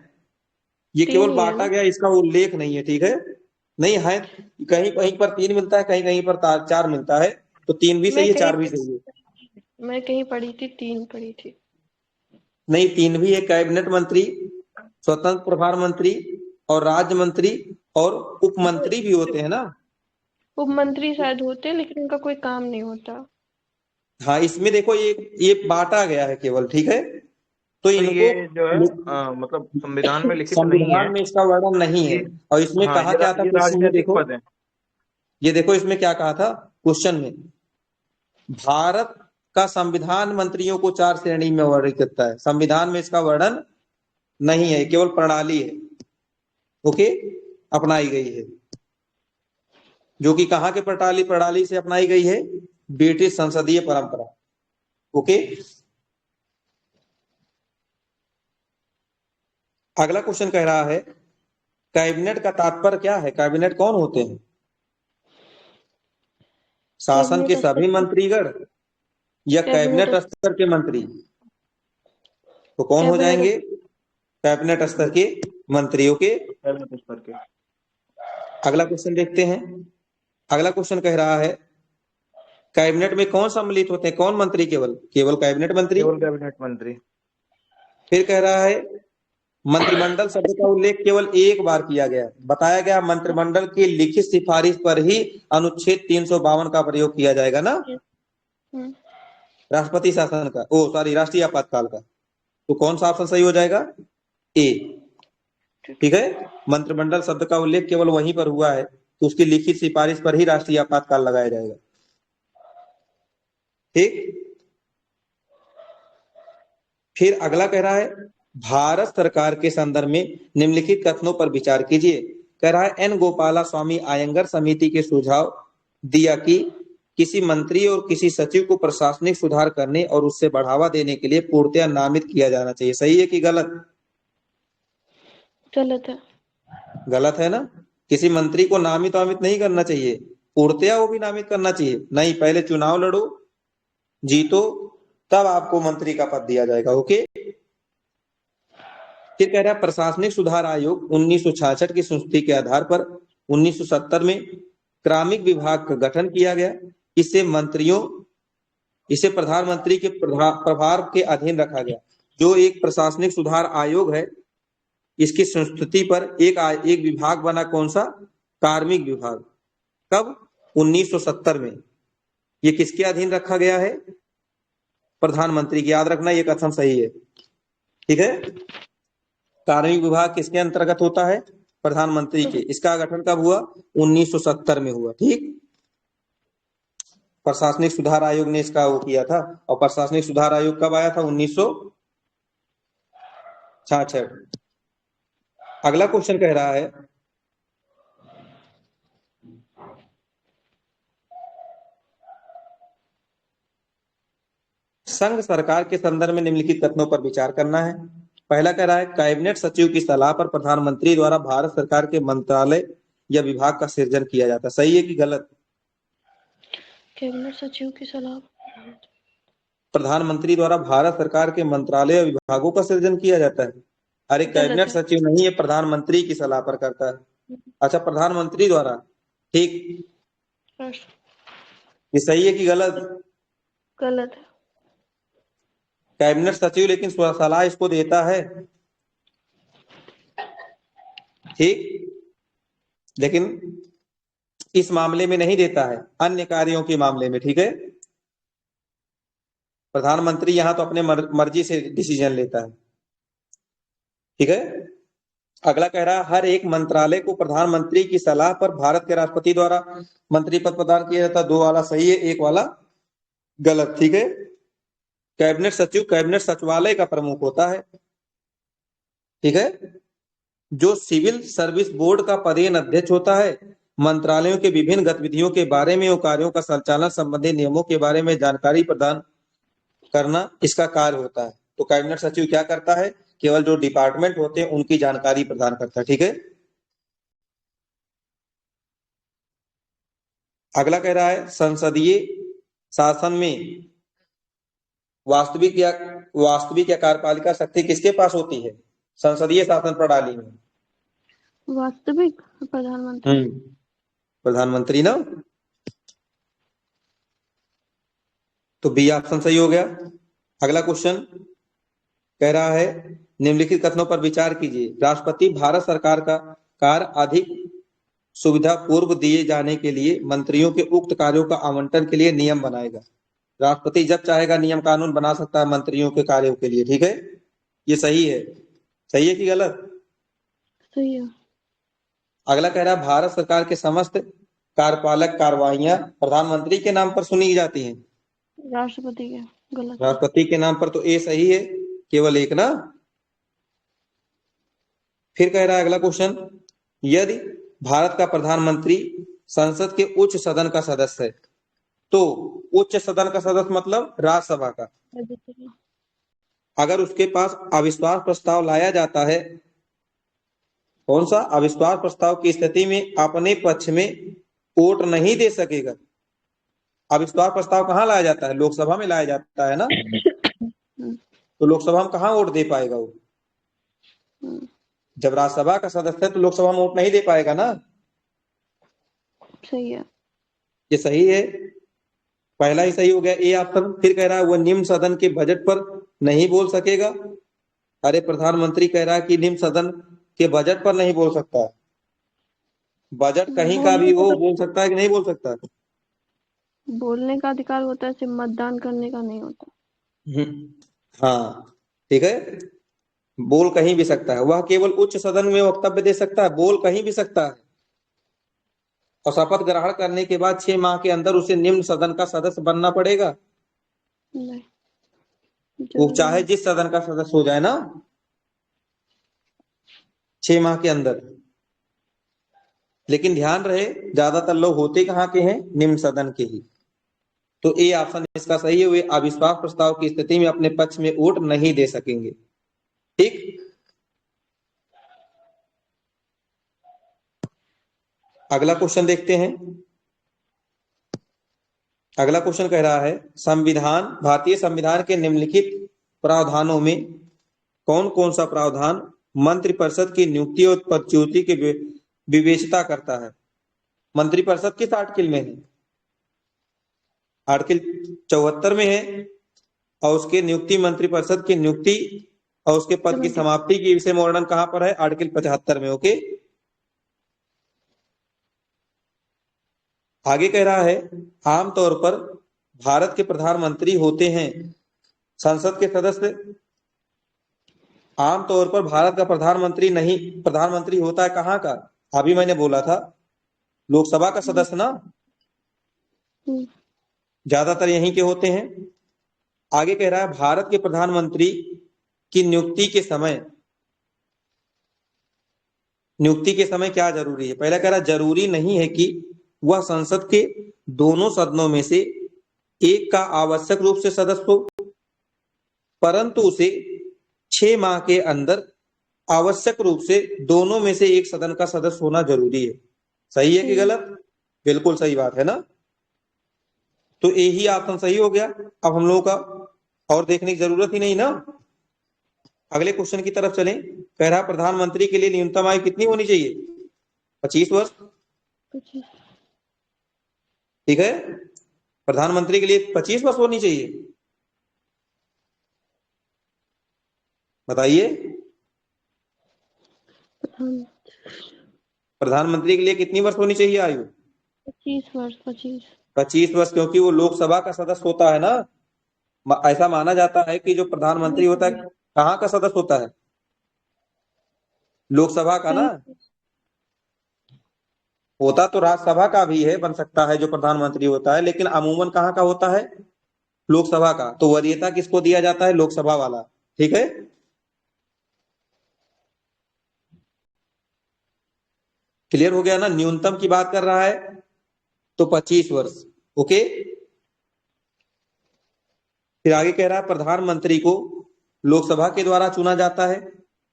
ये तीन केवल ही है बांटा ना? गया, इसका उल्लेख नहीं है, ठीक है। नहीं है, कहीं कहीं पर 3 मिलता है, कहीं कहीं पर 4 मिलता है, तो 3 भी मैं सही है, कहीं 4 भी सही है। मैं कहीं पढ़ी थी, 3 पढ़ी थी। नहीं, 3 भी है। कैबिनेट मंत्री, स्वतंत्र प्रभार मंत्री और राज्य मंत्री और उप मंत्री भी होते हैं ना। उप मंत्री शायद होते हैं, लेकिन उनका कोई काम नहीं होता। हाँ, इसमें देखो ये बांटा गया है केवल, ठीक है। तो तो इनको ये जो है मतलब संविधान में लिखित नहीं है। संविधान में इसका वर्णन नहीं है। ये और इसमें हाँ, कहा क्या था ये क्वेश्चन में, राजनीतिक देखो पद है। ये देखो इसमें क्या कहा था क्वेश्चन में, भारत का संविधान मंत्रियों को 4 श्रेणी में वर्णित करता है। संविधान में इसका वर्णन नहीं है, केवल प्रणाली है, ओके, अपनाई गई है। जो कि कहाँ के प्रणाली से अपनाई गई है? ब्रिटिश संसदीय परंपरा, ओके। अगला क्वेश्चन कह रहा है कैबिनेट का तात्पर्य क्या है? कैबिनेट कौन होते हैं? शासन के कैबिनेट सभी स्तर मंत्रीगण या कैबिनेट कैबिनेट स्तर के मंत्री? तो कौन हो कैबिनेट जाएंगे? कैबिनेट स्तर के मंत्रियों के। कैबिनेट स्तर के। अगला क्वेश्चन देखते हैं। अगला क्वेश्चन कह रहा है कैबिनेट में कौन सम्मिलित होते हैं? कौन मंत्री? केवल केवल कैबिनेट मंत्री। केवल कैबिनेट मंत्री। फिर कह रहा है मंत्रिमंडल शब्द का उल्लेख केवल एक बार किया गया, बताया गया मंत्रिमंडल की लिखित सिफारिश पर ही अनुच्छेद 352 का प्रयोग किया जाएगा ना, हम्म, राष्ट्रपति शासन का, ओ सॉरी, राष्ट्रीय आपातकाल का। तो कौन सा ऑप्शन सही हो जाएगा? ए, ठीक है। मंत्रिमंडल शब्द का उल्लेख केवल वहीं पर हुआ है, तो उसकी लिखित सिफारिश पर ही राष्ट्रीय आपातकाल लगाया जाएगा, ठीक। फिर अगला कह रहा है भारत सरकार के संदर्भ में निम्नलिखित कथनों पर विचार कीजिए। कह रहा है एन गोपाला स्वामी आयंगर समिति के सुझाव दिया कि किसी मंत्री और किसी सचिव को प्रशासनिक सुधार करने और उससे बढ़ावा देने के लिए पूर्णतया नामित किया जाना चाहिए। सही है कि गलत? गलत है। गलत है ना। किसी मंत्री को नामित वामित नहीं करना चाहिए, पूर्णतया वो भी नामित करना चाहिए नहीं। पहले चुनाव लड़ो, जीतो, तब आपको मंत्री का पद दिया जाएगा, ओके। फिर कह रहा है प्रशासनिक सुधार आयोग 1966 की संस्तुति के आधार पर 1970 में क्रमिक विभाग का गठन किया गया। इसे प्रधानमंत्री के प्रभार के अधीन रखा गया। जो एक प्रशासनिक सुधार आयोग है, इसकी संस्तुति पर एक विभाग बना, कौन सा? कार्मिक विभाग। कब? 1970 में। ये किसके अधीन रखा गया है? प्रधानमंत्री की। याद रखना, ये कथन सही है, ठीक है। कार्मिक विभाग किसके अंतर्गत होता है? प्रधानमंत्री के। इसका गठन कब हुआ? 1970 में हुआ, ठीक। प्रशासनिक सुधार आयोग ने इसका वो किया था। और प्रशासनिक सुधार आयोग कब आया था? 1966। अगला क्वेश्चन कह रहा है संघ सरकार के संदर्भ में निम्नलिखित कथनों पर विचार करना है। पहला कह रहा है कैबिनेट सचिव की सलाह पर प्रधानमंत्री द्वारा भारत सरकार के मंत्रालय या विभाग का सृजन किया जाता है। सही है कि गलत? कैबिनेट सचिव की सलाह प्रधानमंत्री द्वारा भारत सरकार के मंत्रालय और विभागों का सृजन किया जाता है। अरे गलत कैबिनेट है। सचिव नहीं है, प्रधानमंत्री की सलाह पर करता है। अच्छा, प्रधानमंत्री द्वारा, ठीक। ये सही है कि गलत? गलत है। कैबिनेट सचिव लेकिन सलाह इसको देता है, ठीक, लेकिन इस मामले में नहीं देता है, अन्य कार्यों के मामले में, ठीक है। प्रधानमंत्री यहां तो अपने मर्जी से डिसीजन लेता है, ठीक है। अगला कह रहा है हर एक मंत्रालय को प्रधानमंत्री की सलाह पर भारत के राष्ट्रपति द्वारा मंत्री पद प्रदान किया जाता है। 2 वाला सही है, 1 वाला गलत। ठीक है। कैबिनेट सचिव कैबिनेट सचिवालय का प्रमुख होता है। ठीक है। जो सिविल सर्विस बोर्ड का पदेन अध्यक्ष होता है, मंत्रालयों के विभिन्न गतिविधियों के बारे में और कार्यों का संचालन संबंधी नियमों के बारे में जानकारी प्रदान करना इसका कार्य होता है। तो कैबिनेट सचिव क्या करता है? केवल जो डिपार्टमेंट होते हैं उनकी जानकारी प्रदान करता है। ठीक है। अगला कह रहा है संसदीय शासन में वास्तविक या कार्यपालिका शक्ति किसके पास होती है संसदीय शासन प्रणाली में? वास्तविक प्रधानमंत्री। प्रधानमंत्री ना। तो बी ऑप्शन सही हो गया। अगला क्वेश्चन कह रहा है निम्नलिखित कथनों पर विचार कीजिए। राष्ट्रपति भारत सरकार का कार्य अधिक सुविधा पूर्व दिए जाने के लिए मंत्रियों के उक्त कार्यों का आवंटन के लिए नियम बनाएगा। राष्ट्रपति जब चाहेगा नियम कानून बना सकता है मंत्रियों के कार्यों के लिए। ठीक है। ये सही है। सही है कि गलत? सही है। अगला कह रहा है भारत सरकार के समस्त कार्यपालक कार्रवाइयां प्रधानमंत्री के नाम पर सुनी जाती हैं। राष्ट्रपति के। गलत है। राष्ट्रपति के नाम पर तो ए सही है, केवल 1 ना। फिर कह रहा है अगला क्वेश्चन यदि भारत का प्रधानमंत्री संसद के उच्च सदन का सदस्य है, तो उच्च सदन का सदस्य मतलब राज्यसभा का, राज्यसभा। अगर उसके पास अविश्वास प्रस्ताव लाया जाता है, कौन सा अविश्वास प्रस्ताव की स्थिति में अपने पक्ष में वोट नहीं दे सकेगा। अविश्वास प्रस्ताव कहाँ लाया जाता है? लोकसभा में लाया जाता है ना। तो लोकसभा में कहाँ वोट दे पाएगा वो? जब राज्यसभा का सदस्य है तो लोकसभा में वोट नहीं दे पाएगा ना। सही है। ये सही है, पहला ही सही हो गया, ए ऑप्शन। फिर कह रहा है वो निम्न सदन के बजट पर नहीं बोल सकेगा। अरे प्रधानमंत्री कह रहा है कि निम्न सदन के बजट पर नहीं बोल सकता। बजट कहीं का भी हो बोल सकता है कि नहीं बोल सकता? बोलने का अधिकार होता है, सिर्फ मतदान करने का नहीं होता। हाँ ठीक है। बोल कहीं भी सकता है, वह केवल उच्च सदन में वक्तव्य दे सकता है, बोल कहीं भी सकता है। और शपथ ग्रहण करने के बाद 6 माह के अंदर उसे निम्न सदन का सदस्य बनना पड़ेगा। नहीं, वो चाहे जिस सदन का सदस्य हो जाए ना, 6 माह के अंदर। लेकिन ध्यान रहे ज्यादातर लोग होते कहाँ के हैं? निम्न सदन के ही। तो ए ऑप्शन इसका सही है, वे अविश्वास प्रस्ताव की स्थिति में अपने पक्ष में वोट नहीं दे सकेंगे। ठीक। अगला क्वेश्चन देखते हैं। अगला क्वेश्चन कह रहा है भारतीय संविधान के निम्नलिखित प्रावधानों में कौन कौन सा प्रावधान मंत्रिपरिषद की नियुक्ति और पदच्युति की विवेचना करता है? मंत्रिपरिषद किस आर्टिकल में है? आर्टिकल 74 में है। और उसके नियुक्ति मंत्रिपरिषद की नियुक्ति और उसके पद की समाप्ति की विषय में वर्णन कहां पर है? आर्टिकल 75 में। ओके। आगे कह रहा है आमतौर पर भारत के प्रधानमंत्री होते हैं संसद के सदस्य। आमतौर पर भारत का प्रधानमंत्री होता है कहाँ का? अभी मैंने बोला था लोकसभा का सदस्य ना, ज्यादातर यहीं के होते हैं। आगे कह रहा है भारत के प्रधानमंत्री की नियुक्ति के समय क्या जरूरी है? पहला कह रहा है जरूरी नहीं है कि वह संसद के दोनों सदनों में से एक का आवश्यक रूप से सदस्य हो, परंतु उसे 6 माह के अंदर आवश्यक रूप से दोनों में से एक सदन का सदस्य होना जरूरी है। सही है कि गलत? बिल्कुल सही बात है ना। तो ए ही ऑप्शन सही हो गया। अब हम लोगों का और देखने की जरूरत ही नहीं ना। अगले क्वेश्चन की तरफ चलें। कह रहा प्रधानमंत्री के लिए न्यूनतम आयु कितनी होनी चाहिए? 25 वर्ष। ठीक है। प्रधानमंत्री के लिए 25 वर्ष होनी चाहिए। बताइए प्रधानमंत्री के लिए कितनी वर्ष होनी चाहिए आयु? 25 वर्ष। 25 वर्ष, क्योंकि वो लोकसभा का सदस्य होता है ना। ऐसा माना जाता है कि जो प्रधानमंत्री होता है कहाँ का सदस्य होता है? लोकसभा का ना, कहीं होता तो राज्यसभा का भी है, बन सकता है जो प्रधानमंत्री होता है, लेकिन अमूमन कहाँ का होता है, लोकसभा का। तो वरीयता किसको दिया जाता है, लोकसभा वाला। ठीक है, क्लियर हो गया ना। न्यूनतम की बात कर रहा है तो 25 वर्ष। ओके, फिर आगे कह रहा है प्रधानमंत्री को लोकसभा के द्वारा चुना जाता है,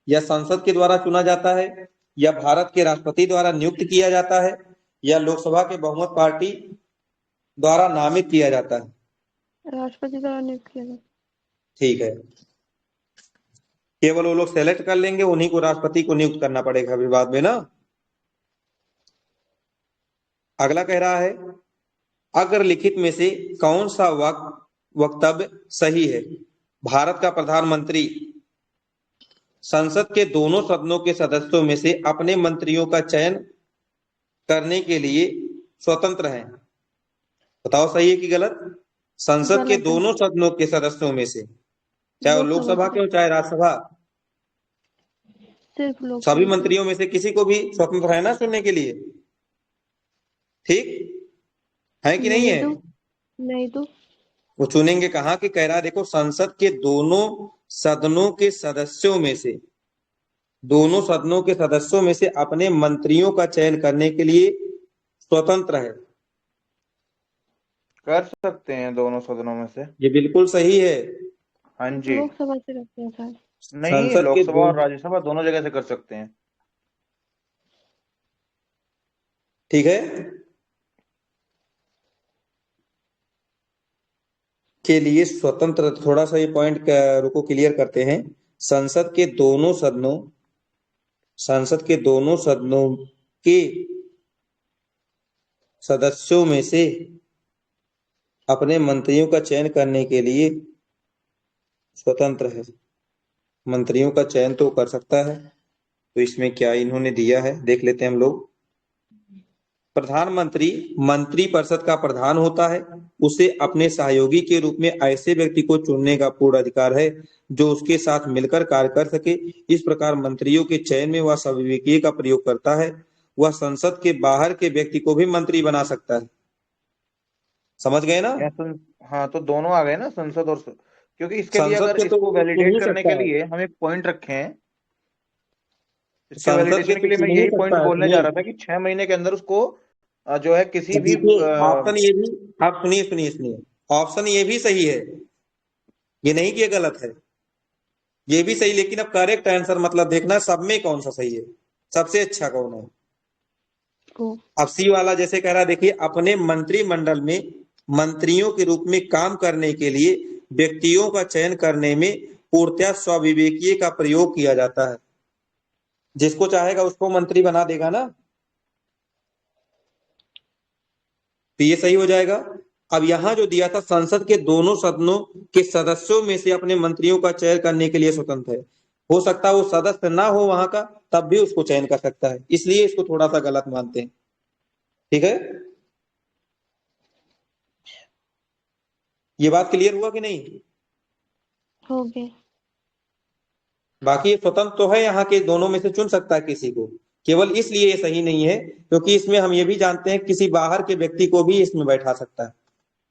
या संसद के द्वारा चुना जाता है, या भारत के राष्ट्रपति द्वारा नियुक्त किया जाता है, या लोकसभा के बहुमत पार्टी द्वारा नामित किया जाता है। राष्ट्रपति द्वारा नियुक्त किया जाता ठीक है, केवल वो लोग सेलेक्ट कर लेंगे, उन्हीं को राष्ट्रपति को नियुक्त करना पड़ेगा अभी बाद में ना। अगला कह रहा है अगर लिखित में से कौन सा वक्तव्य सही है। भारत का प्रधानमंत्री संसद के दोनों सदनों के सदस्यों में से अपने मंत्रियों का चयन करने के लिए स्वतंत्र है। बताओ सही है कि गलत। संसद के गलत है। दोनों सदनों के सदस्यों में से, चाहे वो लोकसभा लोकसभा के के हो चाहे राज्यसभा, सिर्फ सभी लोकसभा के। मंत्रियों में से किसी को भी स्वतंत्र है ना चुनने के लिए। ठीक है कि नहीं नहीं है। तो, नहीं तो। वो चुनेंगे कहाँ की, कह रहा है देखो संसद के दोनों सदनों के सदस्यों में से, दोनों सदनों के सदस्यों में से अपने मंत्रियों का चयन करने के लिए स्वतंत्र है। कर सकते हैं दोनों सदनों में से। ये बिल्कुल सही है। हाँ जी। लोकसभा से करते हैं शायद। नहीं, संसद के लोकसभा दो, और राज्यसभा दोनों जगह से कर सकते हैं। ठीक है, के लिए स्वतंत्र। थोड़ा सा ये पॉइंट रुको क्लियर करते हैं। संसद के दोनों सदनों, संसद के दोनों सदनों के सदस्यों में से अपने मंत्रियों का चयन करने के लिए स्वतंत्र है। मंत्रियों का चयन तो कर सकता है। तो इसमें क्या इन्होंने दिया है देख लेते हैं हम लोग। प्रधानमंत्री मंत्रिपरिषद का प्रधान होता है। उसे अपने सहयोगी के रूप में ऐसे व्यक्ति को चुनने का पूर्ण अधिकार है जो उसके साथ मिलकर कार्य कर सके। इस प्रकार मंत्रियों के चयन में वह संविवेकीय का प्रयोग करता है। वह संसद के बाहर के व्यक्ति को भी मंत्री बना सकता है। समझ गए ना। हाँ, तो दोनों आ गए ना, संसद और क्योंकि इसके लिए संसद अगर के तो इसको वो चुन वैलिडेट ही करने के सकता है, लिए हम एक पॉइंट रखे हैं। इसके संसद के वैलिडेशन के तो लिए मैं चुन ही यही पॉइंट सकता है। बोलने जा सुनिए, रहा था कि 6 महीने के अंदर उसको जो है किसी अब भी देखिए ऑप्शन ये भी, आप सुनिए सुनिए सुनिए, ऑप्शन ये भी सही है, ये नहीं कि ये गलत है, ये भी सही। लेकिन अब करेक्ट आंसर मतलब देखना सब में कौन सा सही है, सबसे अच्छा कौन है। को अब सी वाला जैसे कह रहा है, देखिए अपने मंत्रिमंडल में मंत्रियों के रूप में काम करने के लिए व्यक्तियों का चयन करने में पूर्णतः स्वविवेकीय का प्रयोग किया जाता है। जिसको चाहेगा उसको मंत्री बना देगा ना, तो ये सही हो जाएगा। अब यहां जो दिया था संसद के दोनों सदनों के सदस्यों में से अपने मंत्रियों का चयन करने के लिए स्वतंत्र है। हो सकता है वो सदस्य ना हो वहां का, तब भी उसको चयन कर सकता है, इसलिए इसको थोड़ा सा गलत मानते हैं। ठीक है, ये बात क्लियर हुआ कि नहीं। हो गए। बाकी ये स्वतंत्र तो है, यहाँ के दोनों में से चुन सकता है किसी को। केवल इसलिए ये सही नहीं है क्योंकि इसमें हम ये भी जानते हैं किसी बाहर के व्यक्ति को भी इसमें बैठा सकता है।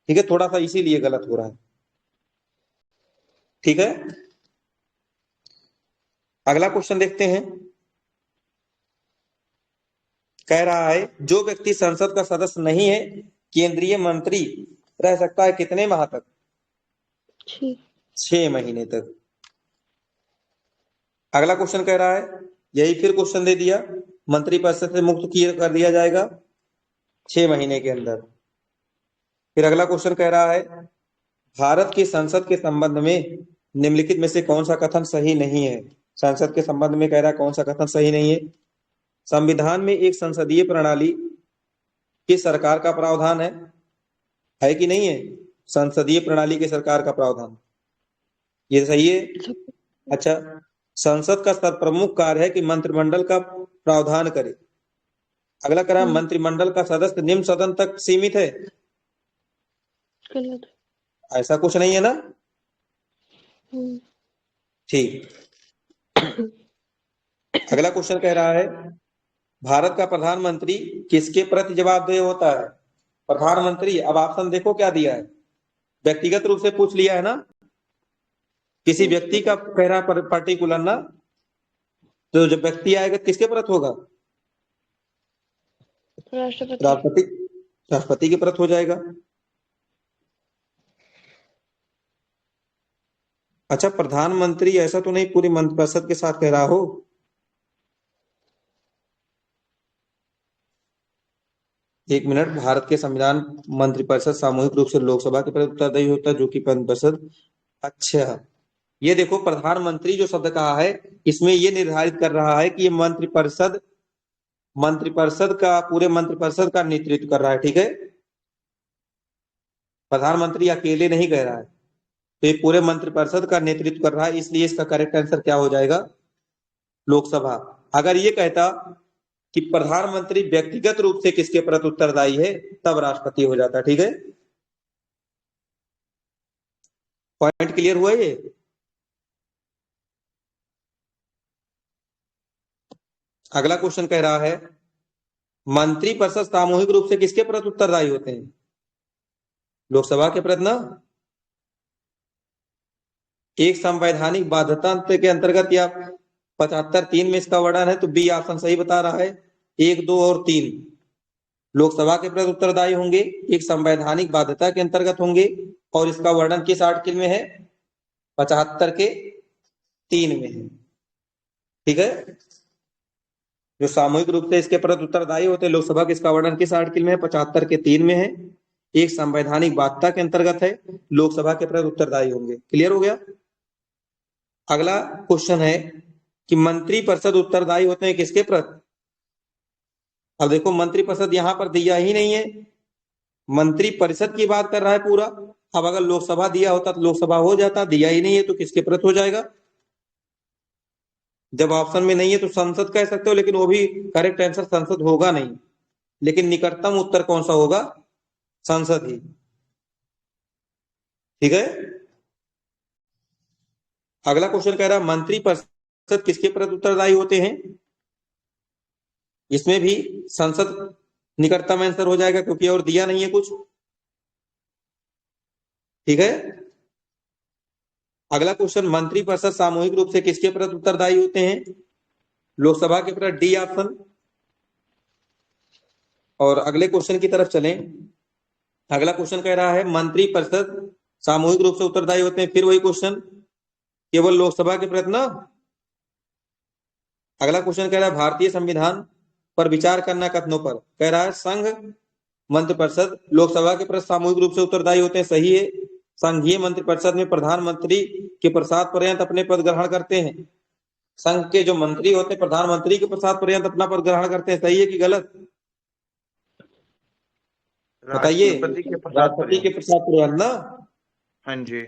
ठीक है, थोड़ा सा इसीलिए गलत हो रहा है। ठीक है, अगला क्वेश्चन देखते हैं। कह रहा है जो व्यक्ति संसद का सदस्य नहीं है केंद्रीय मंत्री रह सकता है कितने माह तक, ठीक। 6 महीने तक। अगला क्वेश्चन कह रहा है, यही फिर क्वेश्चन दे दिया, मंत्रिपरिषद से मुक्त किया कर दिया जाएगा 6 महीने के अंदर। फिर अगला क्वेश्चन कह रहा है भारत की संसद के संबंध में निम्नलिखित में से कौन सा कथन सही नहीं है। संसद के संबंध में कह रहा है कौन सा कथन सही नहीं है। संविधान में एक संसदीय प्रणाली की सरकार का प्रावधान है कि नहीं है। संसदीय प्रणाली के सरकार का प्रावधान, ये सही है। अच्छा, संसद का सर्वप्रमुख कार्य है कि मंत्रिमंडल का प्रावधान करे। अगला कह रहा है मंत्रिमंडल का सदस्य निम्न सदन तक सीमित है। गलत। ऐसा कुछ नहीं है ना। हम्म। ठीक, अगला क्वेश्चन कह रहा है, भारत का प्रधानमंत्री किसके प्रति जवाबदेह होता है? प्रधानमंत्री, अब ऑप्शन देखो क्या दिया है, व्यक्तिगत रूप से पूछ लिया है ना, किसी व्यक्ति का कह रहा है पर्टिकुलर ना, तो जब व्यक्ति आएगा किसके प्रति होगा? राष्ट्रपति। राष्ट्रपति, राष्ट्रपति के प्रति हो जाएगा। अच्छा, प्रधानमंत्री ऐसा तो नहीं पूरी मंत्रिपरिषद के साथ कह रहा हो? एक मिनट, भारत के संविधान मंत्रिपरिषद सामूहिक रूप से लोकसभा के प्रति उत्तरदायी होता है, जो कि मंत्रिपरिषद। अच्छा, ये देखो प्रधानमंत्री जो शब्द कहा है, इसमें ये निर्धारित कर रहा है कि ये मंत्रिपरिषद, मंत्रिपरिषद का, पूरे मंत्रिपरिषद का नेतृत्व कर रहा है, ठीक है। प्रधानमंत्री अकेले नहीं कह रहा है, तो ये पूरे मंत्रिपरिषद का नेतृत्व कर रहा है, इसलिए इसका करेक्ट आंसर क्या हो जाएगा? लोकसभा। अगर ये कहता कि प्रधानमंत्री व्यक्तिगत रूप से किसके प्रति उत्तरदायी है, तब राष्ट्रपति हो जाता, ठीक है। पॉइंट क्लियर हुआ ये? अगला क्वेश्चन कह रहा है, मंत्रिपरिषद सामूहिक रूप से किसके प्रति उत्तरदायी होते हैं? लोकसभा के प्रति ना। एक संवैधानिक बाध्यता के अंतर्गत या 75(3) में इसका वर्णन है, तो बी ऑप्शन सही बता रहा है। 1, 2 और 3 लोकसभा के प्रति उत्तरदायी होंगे, एक संवैधानिक बाध्यता के अंतर्गत होंगे, और इसका वर्णन किस आर्टिकल में है? 75 के 3 में है, ठीक है। जो सामूहिक रूप से इसके प्रति उत्तरदायी होते हैं लोकसभा के, इसका वर्णन किस आर्टिकल में है? 75 के 3 में है, एक संवैधानिक बाध्यता के अंतर्गत है, लोकसभा के प्रति उत्तरदायी होंगे। क्लियर हो गया? अगला क्वेश्चन है कि मंत्रिपरिषद उत्तरदायी होते हैं किसके प्रति? अब देखो मंत्रिपरिषद यहां पर दिया ही नहीं है, मंत्रिपरिषद की बात कर रहा है पूरा। अब अगर लोकसभा दिया होता तो लोकसभा हो जाता, दिया ही नहीं है तो किसके प्रति हो जाएगा? जब ऑप्शन में नहीं है तो संसद कह सकते हो, लेकिन वो भी करेक्ट आंसर संसद होगा नहीं, लेकिन निकटतम उत्तर कौन सा होगा? संसद ही, ठीक है। अगला क्वेश्चन कह रहा है, मंत्रिपरिषद किसके प्रति उत्तरदायी होते हैं? इसमें भी संसद निकटतम आंसर हो जाएगा, क्योंकि और दिया नहीं है कुछ, ठीक है। अगला क्वेश्चन, मंत्रिपरिषद सामूहिक रूप से किसके प्रति उत्तरदायी होते हैं? लोकसभा के प्रति, डी ऑप्शन। और अगले क्वेश्चन की तरफ चलें। अगला क्वेश्चन कह रहा है, मंत्रिपरिषद सामूहिक रूप से उत्तरदायी होते हैं, फिर वही क्वेश्चन, केवल लोकसभा के प्रति ना। अगला क्वेश्चन कह रहा है, भारतीय संविधान पर विचार करना कथनों पर, कह रहा है संघ मंत्रिपरिषद लोकसभा के प्रति सामूहिक रूप से उत्तरदायी होते हैं, सही है। संघीय मंत्रिपरिषद में प्रधानमंत्री के प्रसाद पर्यंत अपने पद ग्रहण करते हैं। संघ के जो मंत्री होते हैं प्रधानमंत्री के प्रसाद पर्यंत अपना पद ग्रहण करते हैं, सही है कि गलत? बताइए। राष्ट्रपति के प्रसाद पर्यंत ना। हाँ जी।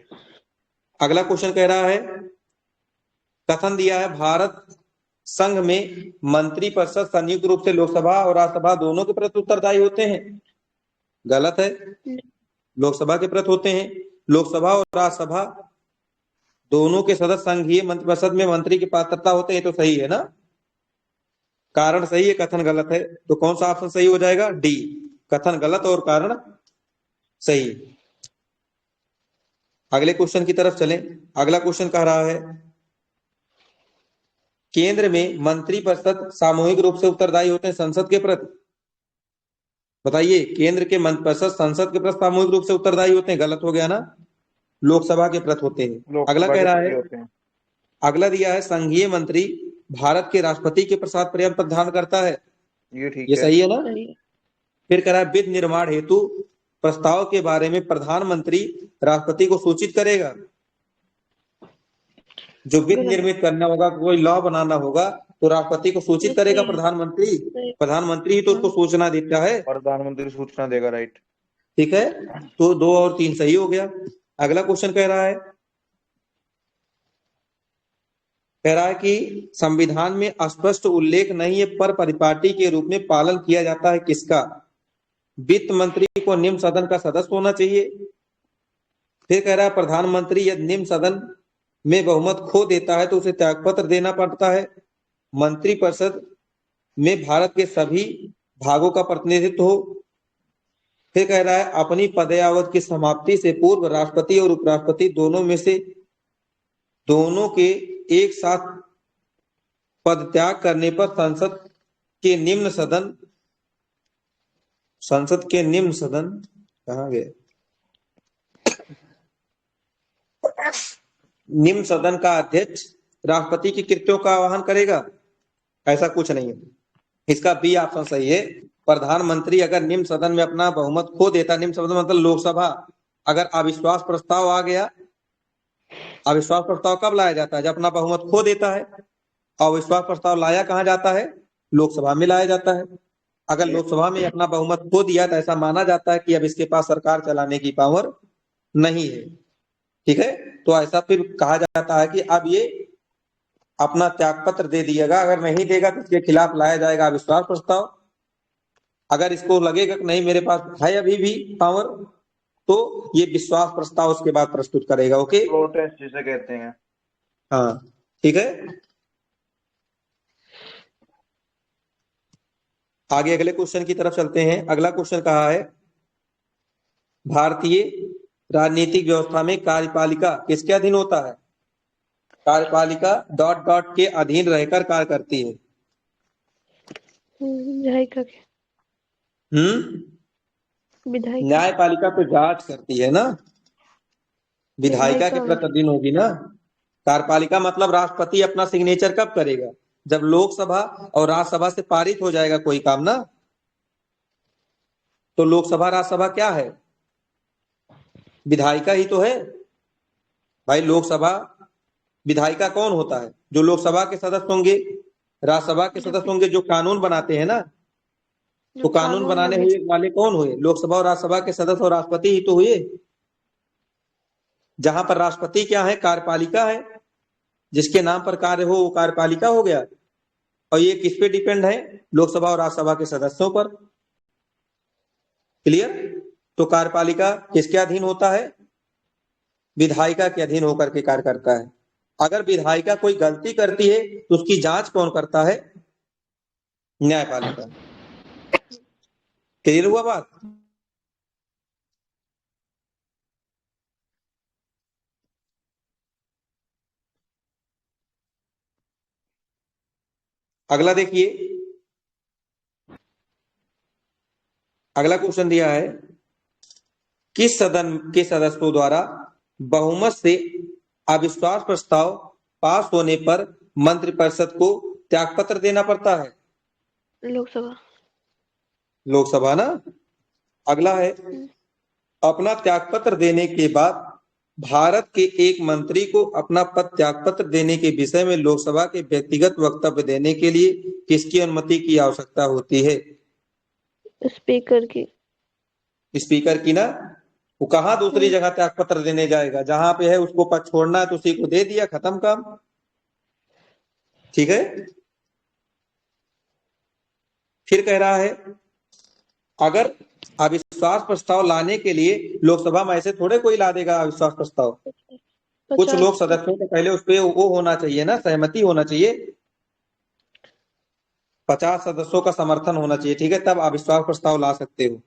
अगला क्वेश्चन कह रहा है, कथन दिया है, भारत संघ में मंत्रिपरिषद संयुक्त रूप से लोकसभा और राज्यसभा दोनों के प्रति उत्तरदायी होते हैं, गलत है। लोकसभा के प्रति होते हैं। लोकसभा और राज्यसभा दोनों के सदस्य संघीय मंत्रिपरिषद में मंत्री की पात्रता होते हैं, तो सही है ना। कारण सही है, कथन गलत है, तो कौन सा ऑप्शन सही हो जाएगा? डी, कथन गलत और कारण सही। अगले क्वेश्चन की तरफ चलें। अगला क्वेश्चन कह रहा है, केंद्र में मंत्रिपरिषद सामूहिक रूप से उत्तरदायी होते हैं संसद के प्रति। बताइए, केंद्र के मंत्रिपरिषद संसद के प्रति सामूहिक रूप से उत्तरदायी होते हैं, गलत हो गया ना, लोकसभा के प्रति होते हैं। अगला कह रहा है, अगला दिया है, संघीय मंत्री भारत के राष्ट्रपति के प्रसाद पर्यंत प्रदान करता है, ये ठीक ये है, सही है ना। फिर कह रहा है, विधि निर्माण हेतु प्रस्ताव के बारे में प्रधानमंत्री राष्ट्रपति को सूचित करेगा। जो विधि निर्मित करना होगा, कोई लॉ बनाना होगा, तो राष्ट्रपति को सूचित करेगा प्रधानमंत्री। प्रधानमंत्री ही तो उसको सूचना देता है, प्रधानमंत्री सूचना देगा, राइट, ठीक है। तो 2 और 3 सही हो गया। अगला क्वेश्चन कह रहा है कि संविधान में स्पष्ट उल्लेख नहीं है, पर परिपाटी के रूप में पालन किया जाता है किसका? वित्त मंत्री को निम्न सदन का सदस्य होना चाहिए। फिर कह रहा है, प्रधानमंत्री यदि निम्न सदन में बहुमत खो देता है तो उसे त्यागपत्र देना पड़ता है। मंत्रिपरिषद में भारत के सभी भागों का प्रतिनिधित्व हो। फिर कह रहा है अपनी पदयावधि की समाप्ति से पूर्व राष्ट्रपति और उपराष्ट्रपति दोनों में से दोनों के एक साथ पद त्याग करने पर संसद के निम्न सदन कहाँ गए, निम्न सदन का अध्यक्ष राष्ट्रपति की कृत्यों का आह्वान करेगा। ऐसा कुछ नहीं है, इसका बी ऑप्शन सही है। प्रधानमंत्री अगर निम्न सदन में अपना बहुमत खो देता, निम्न सदन मतलब लोकसभा, अगर अविश्वास प्रस्ताव आ गया, अविश्वास प्रस्ताव कब लाया जाता है, जब अपना बहुमत खो देता है। अविश्वास प्रस्ताव लाया कहाँ जाता है, लोकसभा में लाया जाता है। अगर लोकसभा में अपना बहुमत खो दिया तो ऐसा माना जाता है कि अब इसके पास सरकार चलाने की पावर नहीं है। ठीक है, तो ऐसा फिर कहा जाता है कि अब ये अपना त्यागपत्र दे दिएगा, अगर नहीं देगा तो इसके खिलाफ लाया जाएगा अविश्वास प्रस्ताव। अगर इसको लगेगा कि नहीं मेरे पास है अभी भी पावर, तो ये विश्वास प्रस्ताव उसके बाद प्रस्तुत करेगा। ओके, प्रोटेस्ट जिसे कहते हैं। हाँ ठीक है। आगे अगले क्वेश्चन की तरफ चलते हैं। अगला क्वेश्चन कहा है भारतीय राजनीतिक व्यवस्था में कार्यपालिका किसके अधीन होता है। कार्यपालिका ... के अधीन रहकर कार्य करती है। विधायिका के, विधायिका, न्यायपालिका पे जांच करती है ना, विधायिका के विधायिका। प्रति अधीन होगी ना। कार्यपालिका मतलब राष्ट्रपति अपना सिग्नेचर कब करेगा, जब लोकसभा और राज्यसभा से पारित हो जाएगा कोई काम ना। तो लोकसभा राज्यसभा क्या है, विधायिका ही तो है भाई। लोकसभा विधायिका कौन होता है, जो लोकसभा के सदस्य होंगे, राज्यसभा के सदस्य होंगे, जो कानून बनाते हैं ना। तो कानून बनाने हुए वाले कौन हुए, लोकसभा और राज्यसभा के सदस्य और राष्ट्रपति ही तो हुए। जहां पर राष्ट्रपति क्या है, कार्यपालिका है, जिसके नाम पर कार्य हो वो कार्यपालिका हो गया। और ये किस पे डिपेंड है, लोकसभा और राज्यसभा के सदस्यों पर। क्लियर। तो कार्यपालिका किसके अधीन होता है, विधायिका के अधीन होकर के कार्य करता है। अगर विधायिका कोई गलती करती है तो उसकी जांच कौन करता है, न्यायपालिका। क्लियर हुआ बात। अगला देखिए, अगला क्वेश्चन दिया है किस सदन के सदस्यों द्वारा बहुमत से अविश्वास प्रस्ताव पास होने पर मंत्रिपरिषद को त्यागपत्र देना पड़ता है। लोकसभा। लोकसभा ना। अगला है अपना त्यागपत्र देने के बाद भारत के एक मंत्री को अपना पद त्यागपत्र देने के विषय में लोकसभा के व्यक्तिगत वक्तव्य देने के लिए किसकी अनुमति की आवश्यकता होती है, स्पीकर की। स्पीकर की ना। वो कहा दूसरी जगह त्यागपत्र देने जाएगा, जहां पे है उसको पद छोड़ना है तो उसी को दे दिया, खत्म काम। ठीक है। फिर कह रहा है अगर अविश्वास प्रस्ताव लाने के लिए लोकसभा में ऐसे थोड़े कोई ला देगा अविश्वास प्रस्ताव, कुछ लोग सदस्यों को पहले उस पर वो होना चाहिए ना, सहमति होना चाहिए, 50 सदस्यों का समर्थन होना चाहिए। ठीक है, तब अविश्वास प्रस्ताव ला सकते हो।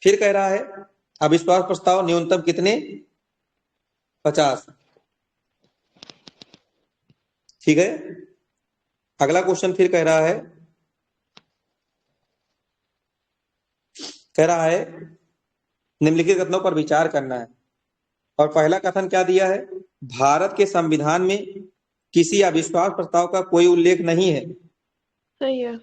फिर कह रहा है अविश्वास प्रस्ताव न्यूनतम कितने, 50। ठीक है। अगला क्वेश्चन फिर कह रहा है निम्नलिखित कथनों पर विचार करना है। और पहला कथन क्या दिया है, भारत के संविधान में किसी अविश्वास प्रस्ताव का कोई उल्लेख नहीं है। सही है,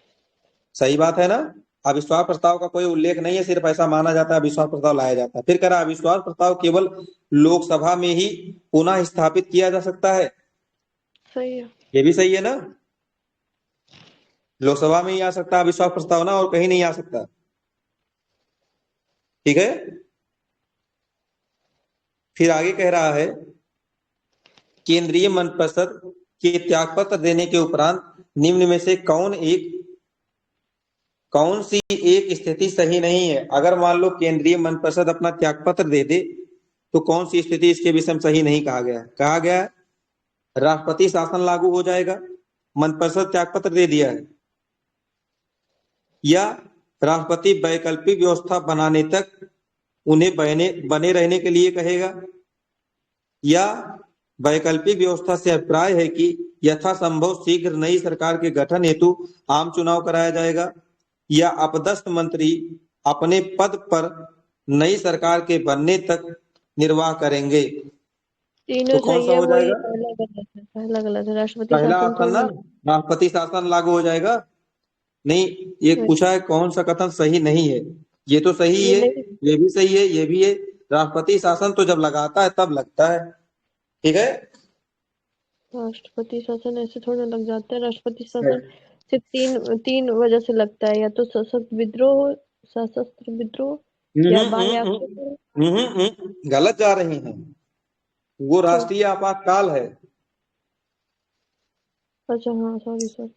सही बात है ना। अविश्वास प्रस्ताव का कोई उल्लेख नहीं है, सिर्फ ऐसा माना जाता है अविश्वास प्रस्ताव लाया जाता है। फिर कह रहा अविश्वास प्रस्ताव केवल लोकसभा में ही पुनः स्थापित किया जा सकता है। सही है, ये भी सही है ना, लोकसभा में ही आ सकता है अविश्वास प्रस्ताव ना, और कहीं नहीं आ सकता। ठीक है। फिर आगे कह रहा है केंद्रीय मंत्रिपरिषद के त्यागपत्र देने के उपरांत निम्न में से कौन सी एक स्थिति सही नहीं है। अगर मान लो केंद्रीय मंत्रिपरिषद अपना त्यागपत्र दे दे तो कौन सी स्थिति इसके विषय में सही नहीं कहा गया है, राष्ट्रपति शासन लागू हो जाएगा, मंत्रिपरिषद त्यागपत्र दे दिया है, या राष्ट्रपति वैकल्पिक व्यवस्था बनाने तक उन्हें बने रहने के लिए कहेगा, या वैकल्पिक व्यवस्था से अभिप्राय है कि यथासंभव शीघ्र नई सरकार के गठन हेतु आम चुनाव कराया जाएगा, या अपदस्थ मंत्री अपने पद पर नई सरकार के बनने तक निर्वाह करेंगे। तीनों तो कौन सही सा है, हो वही जाएगा? पहला गलत है, राष्ट्रपति पहला शासन ऑप्शन थोड़ी ना, ना। राष्ट्रपति शासन लागू हो जाएगा। नहीं, ये नहीं, पूछा है कौन सा कथन सही नहीं है। ये तो सही ये है, नहीं, ये भी सही है, ये भी है। राष्ट्रपति शासन तो जब लगाता है तब लगता है, ठीक है। राष्ट्रपति शासन ऐसे थोड़ा लग जाता है। राष्ट्रपति शासन सिर्फ तीन तीन वजह से लगता है, या तो सशस्त्र विद्रोह, हम्म या हम्म बाह्य हम्म आक्रमण। गलत जा रही हैं, वो तो राष्ट्रीय आपातकाल है, अच्छा, हाँ, सॉरी सर।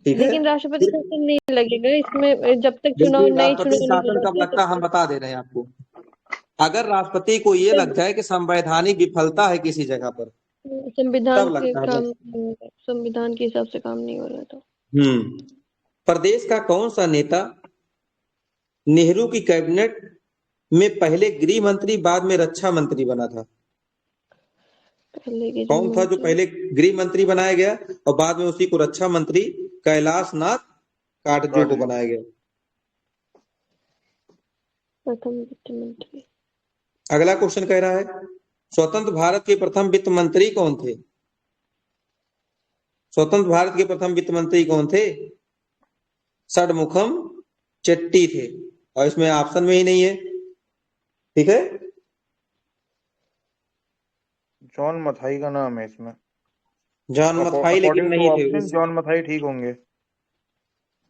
ठीक है। लेकिन राष्ट्रपति फिर शासन नहीं लगेगा इसमें, जब तक देखिए, नए राष्ट्रपति चुनाव नहीं हो शासन कब जाते लगता तब है हम तक। बता दे रहे हैं आपको। अगर राष्ट्रपति को ये लग जाए कि संवैधानिक विफलता है किसी जगह पर, संविधान तब के लगता है काम बस। नहीं हो रहा, संविधान के हिसाब से काम नहीं हो रहा था। प्रदेश का कौन सा नेता नेहरू की कैबिनेट में पहले गृह मंत्री बाद में रक्षा मंत्री बना था? पहले के जो कौन था जो मंत्री, पहले गृह मंत्री बनाया गया और बाद में उसी को रक्षा मंत्री? कैलाश नाथ काटजू को काटजू। बनाया गया। प्रथम वित्त मंत्री। अगला क्वेश्चन कह रहा है, स्वतंत्र भारत के प्रथम वित्त मंत्री कौन थे? स्वतंत्र भारत के प्रथम वित्त मंत्री कौन थे? षणमुखम चेट्टी थे, और इसमें ऑप्शन में ही नहीं है, ठीक है। जॉन मथाई का नाम है इसमें। जॉन मथाई लेकिन अकॉर्डिंग टू नहीं थे ऑप्शन जॉन मथाई ठीक होंगे।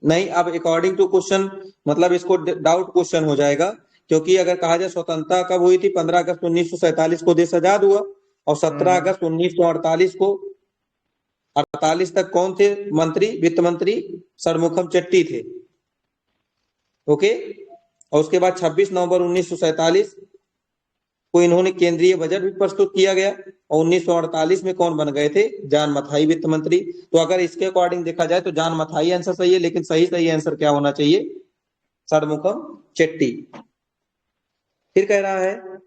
नहीं, अब अकॉर्डिंग टू क्वेश्चन मतलब इसको डाउट क्वेश्चन हो जाएगा, क्योंकि अगर कहा जाए स्वतंत्रता कब हुई थी, 15 अगस्त 1947 को देश आजाद हुआ, और 17 हम्म। अगस्त 1948 को 48 तक कौन थे मंत्री, वित्त मंत्री? षणमुखम चेट्टी थे, ओके। और उसके बाद 26 नवंबर 1947 को इन्होंने केंद्रीय बजट भी प्रस्तुत किया गया, और 1948 में कौन बन गए थे? जॉन मथाई वित्त मंत्री। तो अगर इसके अकॉर्डिंग देखा जाए तो जॉन मथाई आंसर सही है, लेकिन सही सही आंसर क्या होना चाहिए? षणमुखम चेट्टी। फिर कह रहा है,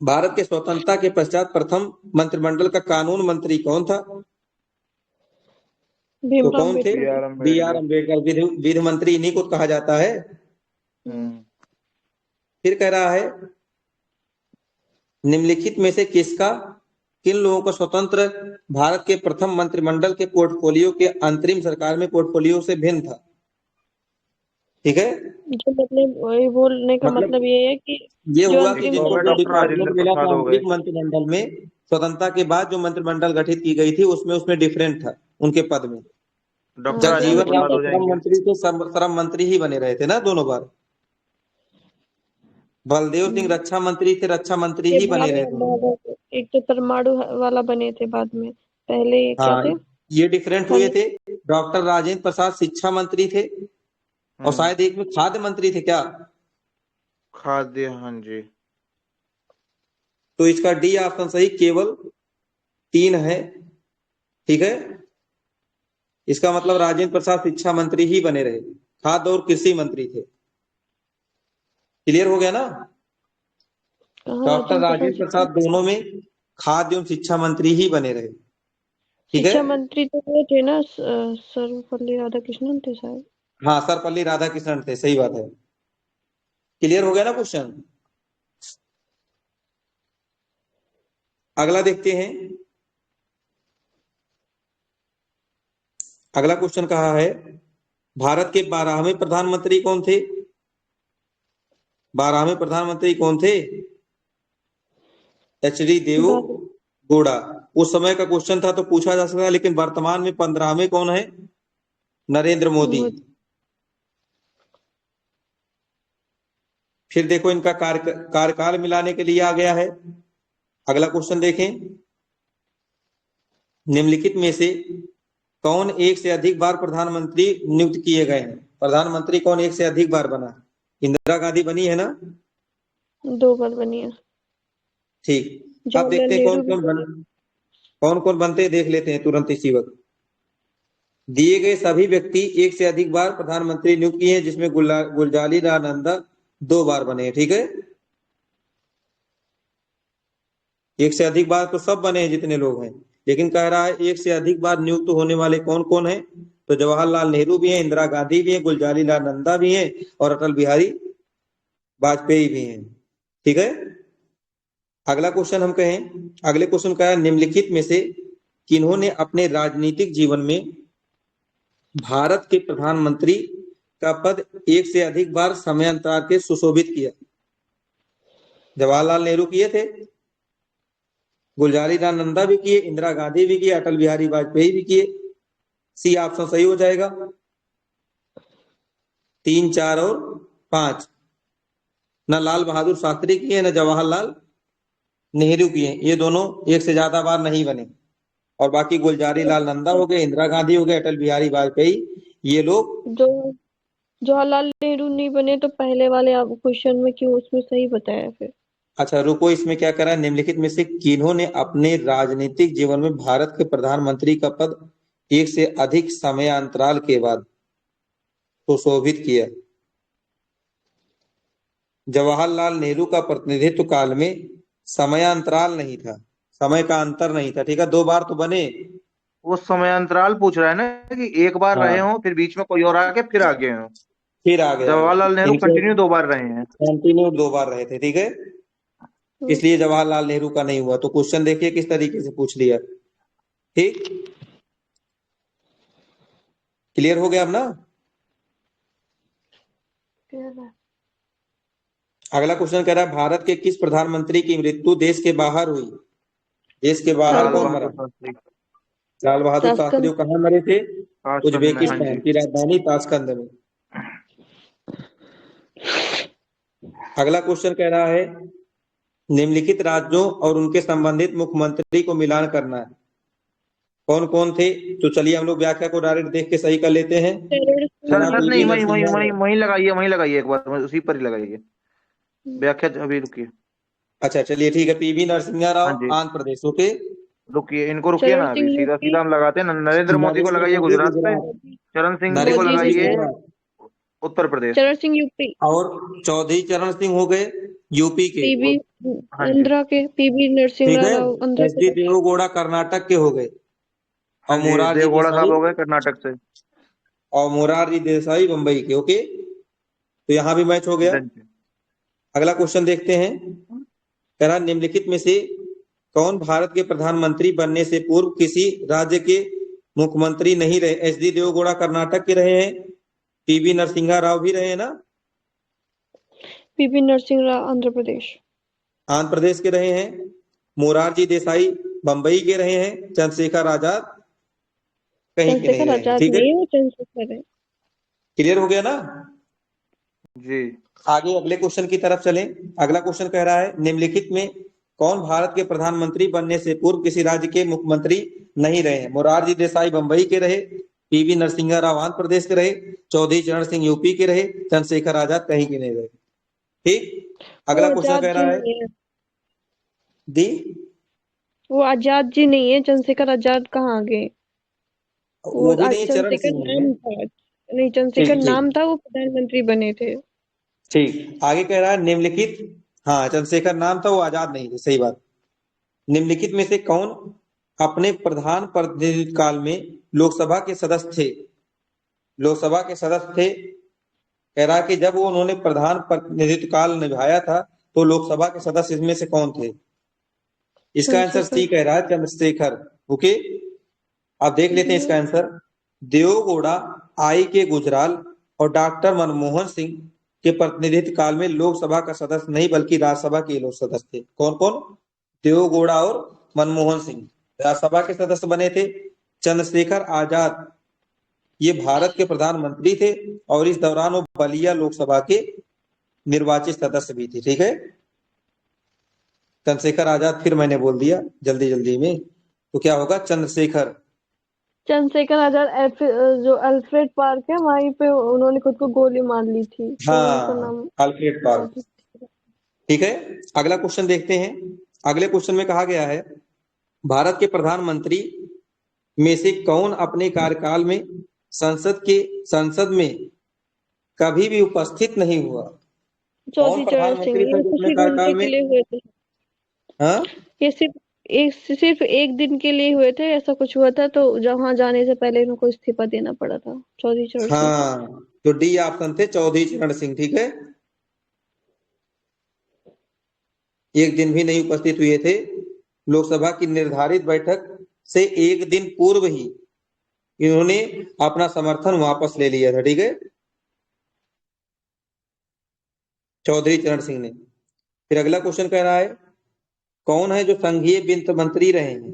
भारत के स्वतंत्रता के पश्चात प्रथम मंत्रिमंडल का कानून मंत्री कौन था? तो भीमराव कौन थे? B R Ambedkar. B R Ambedkar. Ambedkar, विधि मंत्री इन्हीं को कहा जाता है। हम्म, फिर कह रहा है, निम्नलिखित में से किन लोगों का स्वतंत्र भारत के प्रथम मंत्रिमंडल के पोर्टफोलियो के अंतरिम सरकार में पोर्टफोलियो से भिन्न था? ठीक है, जो मतलब वही बोलने का मतलब मतलब ये है कि ये जो हुआ कि अंतरिम तो हो जिनको गए जो सरकार डॉक्टर था। डिपार्टमेंट राजेंद्र मिला प्रसाद था हो गए। अंतरिम मंत्रिमंडल में, स्वतंत्रता के बाद जो मंत्रिमंडल गठित की गई थी उसमें डिफरेंट था उनके पद में। डॉक्टर हाँ, जो जगजीवन राजेंद्र अंतरिम राम प्रसाद तो हो सरकार। श्रम जाएंगे। मंत्री थे, श्रम मंत्री ही बने रहे थे ना दोनों बार। बलदेव सिंह रक्षा मंत्री थे, रक्षा मंत्री ये ही बने बाद रहे में दोनों बार। एक तो परमाणु वाला बने थे बाद में, पहले ये क्या हाँ, थे? ये डिफरेंट हुए खनिज। थे। डॉक्टर राजेंद्र प्रसाद शिक्षा मंत्री थे, और हम्म। शायद एक में खाद्य मंत्री थे क्या? खाद्य, हाँ जी। तो इसका डी ऑप्शन सही, केवल 3 है, ठीक है। इसका मतलब राजेंद्र प्रसाद शिक्षा मंत्री ही बने रहे, खाद्य और कृषि मंत्री थे। क्लियर हो गया ना? कहाँ डॉक्टर राजेंद्र प्रसाद राजेंद्र प्रसाद दोनों में खाद्य एवं शिक्षा मंत्री ही बने रहे, ठीक है। शिक्षा मंत्री तो वो थे ना, सर्वपल्ली राधाकृष्णन थे शायद। हाँ, सर्वपल्ली राधाकृष्णन थे, सही बात है। क्लियर हो गया ना क्वेश्चन? अगला देखते हैं। अगला क्वेश्चन कहा है, भारत के 12वें प्रधानमंत्री कौन थे? 12वें प्रधानमंत्री कौन थे? एच.डी. देव भारत। गौड़ा। उस समय का क्वेश्चन था तो पूछा जा सकता है, लेकिन वर्तमान में 15वें कौन है? नरेंद्र मोदी। फिर देखो, इनका कार्यकाल मिलाने के लिए आ गया है। अगला क्वेश्चन देखें, निम्नलिखित में से कौन एक से अधिक बार प्रधानमंत्री नियुक्त किए गए हैं? प्रधानमंत्री कौन एक से अधिक बार बना? इंदिरा गांधी बनी है ना? 2 बार बनी है। ठीक। अब जवाहरलाल देखते हैं नेहरू कौन भी कौन बना। बने। कौन कौन बनते हैं देख लेते हैं तुरंत इसी वक्त। दिए गए सभी व्यक्ति एक से अधिक बार प्रधानमंत्री नियुक्त किए हैं, जिसमें गुलजारी लाल नंदा 2 बार बने हैं। ठीक है, एक से अधिक बार तो सब बने हैं जितने लोग हैं, लेकिन कह रहा है एक से अधिक बार नियुक्त होने वाले कौन कौन है। तो जवाहरलाल नेहरू भी हैं, इंदिरा गांधी भी हैं, गुलजारी लाल नंदा भी हैं और अटल बिहारी वाजपेयी भी हैं। ठीक है, अगला क्वेश्चन हम कहें, अगले क्वेश्चन का है निम्नलिखित में से किन्होंने अपने राजनीतिक जीवन में भारत के प्रधानमंत्री का पद एक से अधिक बार समयांतराल के सुशोभित किया। जवाहरलाल नेहरू किए थे, गुलजारी लाल नंदा भी किए, इंदिरा गांधी भी किए, अटल बिहारी वाजपेयी भी किए। सी ऑप्शन सही हो जाएगा। 3, 4 और 5 न लाल बहादुर शास्त्री किए न जवाहरलाल नेहरू किए, ये दोनों एक से ज्यादा बार नहीं बने। और बाकी गुलजारी लाल नंदा हो गए, इंदिरा गांधी हो गए, अटल बिहारी वाजपेयी, ये लोग। जो जवाहरलाल नेहरू नहीं बने तो पहले वाले आप क्वेश्चन में क्यों उसमें सही बताया फिर? अच्छा रुको, इसमें क्या करा, निम्नलिखित में से किन्होंने अपने राजनीतिक जीवन में भारत के प्रधानमंत्री का पद एक से अधिक समयांतराल के बाद सुशोभित किया। जवाहरलाल नेहरू का प्रतिनिधित्व काल में समयांतराल नहीं था, समय का अंतर नहीं था। ठीक है, 2 बार तो बने। वो समयांतराल पूछ रहा है ना कि एक बार रहे हाँ, हो फिर बीच में कोई और आके फिर आ गए हो। फिर आ गया है जवाहरलाल नेहरू इनके, कंटिन्यू 2 बार रहे हैं। कंटिन्यू 2 बार रहे थे। ठीक है, हम्म, इसलिए जवाहरलाल नेहरू का नहीं हुआ। तो क्वेश्चन देखिए किस तरीके से पूछ लिया। ठीक, क्लियर हो गया अब ना। क्लियर है। अगला क्वेश्चन कह रहा है भारत के किस प्रधानमंत्री की मृत्यु देश के बाहर हुई। देश के बाहर लाल कौन ताशकंद। मरा। बहादुर शास्त्री। लाल बहादुर शास्त्री ताशकंद। वो कहाँ मरे थे। ताशकंद में, हाँ उज्बेकिस्तान जी। की राजधानी ताशकंद में। अगला क्वेश्चन कह रहा है निम्नलिखित राज्यों और उनके संबंधित मुख्यमंत्री को मिलान करना है, कौन कौन थे। तो चलिए हम लोग व्याख्या को डायरेक्ट देख के सही कर लेते हैं। चरण सर सिंह सर पीवी नहीं, वहीं वहीं नरसिम्हा वहीं राव। वहीं लगाइए, वहीं लगाइए, एक बार उसी पर ही लगाइए। व्याख्या अभी रुकिए। अच्छा चलिए ठीक है, पीवी नरसिम्हा राव हाँ जी, आंध्र प्रदेश। ओके, रुकिए, इनको रुकिए चरण ना, अभी सिंह सीधा यूपी। सीधा हम लगाते हैं। नरेंद्र मोदी को नरेंद्र लगाइए मोदी गुजरात पे। गुजरात, चरण सिंह जी को मोदी नरेंद्र मोदी लगाइए गुजरात। गुजरात उत्तर प्रदेश। चरण सिंह यूपी। और चौधरी चरण सिंह हो गए यूपी के। पीबी हाँ जी। आंध्रा के। पीबी ठीक नरसिम्हा है, राव आंध्र एच डी प्रदेश। देवगौड़ा कर्नाटक के हो गए, हाँ और जी, मोरारजी देवगौड़ा देसाई, साहब हो गए कर्नाटक से। बम्बई के। ओके, तो यहाँ भी मैच हो गया। डन जी। अगला क्वेश्चन देखते हैं, कह रहा निम्नलिखित में से कौन भारत के प्रधानमंत्री बनने से पूर्व किसी राज्य के मुख्यमंत्री नहीं रहे। एच डी देवगौड़ा कर्नाटक के रहे हैं, पीवी नरसिम्हा राव भी रहे हैं ना, पीबी नरसिंह राव आंध्र प्रदेश। आंध्र प्रदेश के रहे हैं, मोरारजी देसाई बंबई के रहे हैं, चंद्रशेखर आजाद कहीं के नहीं चंद्रशेखर रहे हैं। आजाद ठीक है, नहीं, वो चंद्रशेखर है। क्लियर हो गया ना। जी। आगे अगले क्वेश्चन की तरफ चलें। अगला क्वेश्चन कह रहा है निम्नलिखित में कौन भारत के प्रधानमंत्री बनने से पूर्व किसी राज्य के मुख्यमंत्री नहीं रहे हैं। मोरारजी देसाई बंबई के रहे, पीवी नरसिम्हा राव आंध्र प्रदेश के रहे, चौधरी चरण सिंह यूपी के रहे, चंद्रशेखर आजाद कहीं के नहीं रहे। ठीक, वो अगला क्वेश्चन आजाद कह जी रहा है नहीं है। दी, वो आजाद जी नहीं है, चंद्रशेखर आजाद कहाँ आ गए? वो वो भी नहीं, चरण चंद्रशेखर सिंह नहीं है। नाम था। नहीं, चंद्रशेखर ठीक नाम ठीक था, वो प्रधानमंत्री बने थे। ठीक, आगे कह रहा है निम्नलिखित, हाँ चंद्रशेखर नाम था, वो आजाद नहीं थे, सही बात। निम्नलिखित में से कौन अपने प्रधान प्रतिनिधित्व काल में लोकसभा के सदस्य थे। लोकसभा के सदस्य थे, कह रहा कि जब वो उन्होंने प्रधान प्रतिनिधित्व काल निभाया था तो लोकसभा के सदस्य इसमें से कौन थे। इसका आंसर सी चंद्रशेखर। कह रहा है, चंद्रशेखर। ओके, आप देख लेते हैं इसका आंसर। देवगौड़ा, आई के गुजराल और डॉक्टर मनमोहन सिंह के प्रतिनिधित्व काल में लोकसभा का सदस्य नहीं बल्कि राज्यसभा के लोग सदस्य थे। कौन कौन, देवगौड़ा और मनमोहन सिंह राज्यसभा के सदस्य बने थे। चंद्रशेखर आजाद ये भारत के प्रधानमंत्री थे और इस दौरान वो बलिया लोकसभा के निर्वाचित सदस्य भी थे। ठीक है, चंद्रशेखर आजाद फिर मैंने बोल दिया जल्दी जल्दी में, तो क्या होगा चंद्रशेखर। चंद्रशेखर आजाद जो अल्फ्रेड पार्क है वहीं पे उन्होंने खुद को गोली मार ली थी, तो उनका हाँ, नाम अल्फ्रेड पार्क। ठीक है, अगला क्वेश्चन देखते हैं। अगले क्वेश्चन में कहा गया है भारत के प्रधानमंत्री में से कौन अपने कार्यकाल में संसद में कभी भी उपस्थित नहीं हुआ? कौन चौधरी चरण सिंह, प्रधानमंत्री था ये जो कुछ अपने ही घंटे कार्यकाल के में? लिए हुए थे। हाँ, ये सिर्फ एक दिन के लिए हुए थे, ऐसा कुछ हुआ था, तो जहां जाने से पहले इनको इस्तीफा देना पड़ा था चौधरी चरण सिंह को। हाँ, तो डी ऑप्शन थे चौधरी चरण सिंह। ठीक है, एक दिन भी नहीं उपस्थित हुए थे। लोकसभा की निर्धारित बैठक से एक दिन पूर्व ही इन्होंने अपना समर्थन वापस ले लिया था। ठीक है, चौधरी चरण सिंह ने। फिर अगला क्वेश्चन कह रहा है, कौन है जो संघीय वित्त मंत्री रहे हैं?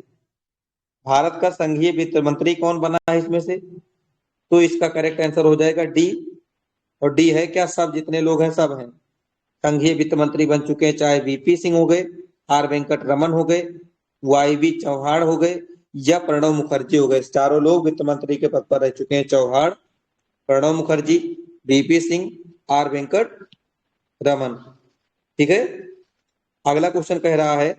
भारत का संघीय वित्त मंत्री कौन बना है इसमें से? तो इसका करेक्ट आंसर हो जाएगा डी। और डी है क्या? सब जितने लोग हैं सब हैं संघीय वित्त मंत्री बन चुके हैं, चाहे वीपी सिंह हो गए, आर वेंकट रमन हो गए, वाईबी चौहान हो गए, या प्रणब मुखर्जी हो गए। चारों लोग वित्त मंत्री के पद पर रह चुके हैं, चौहान, प्रणब मुखर्जी, वीपी सिंह, आर वेंकट रमन। ठीक है, अगला क्वेश्चन कह रहा है,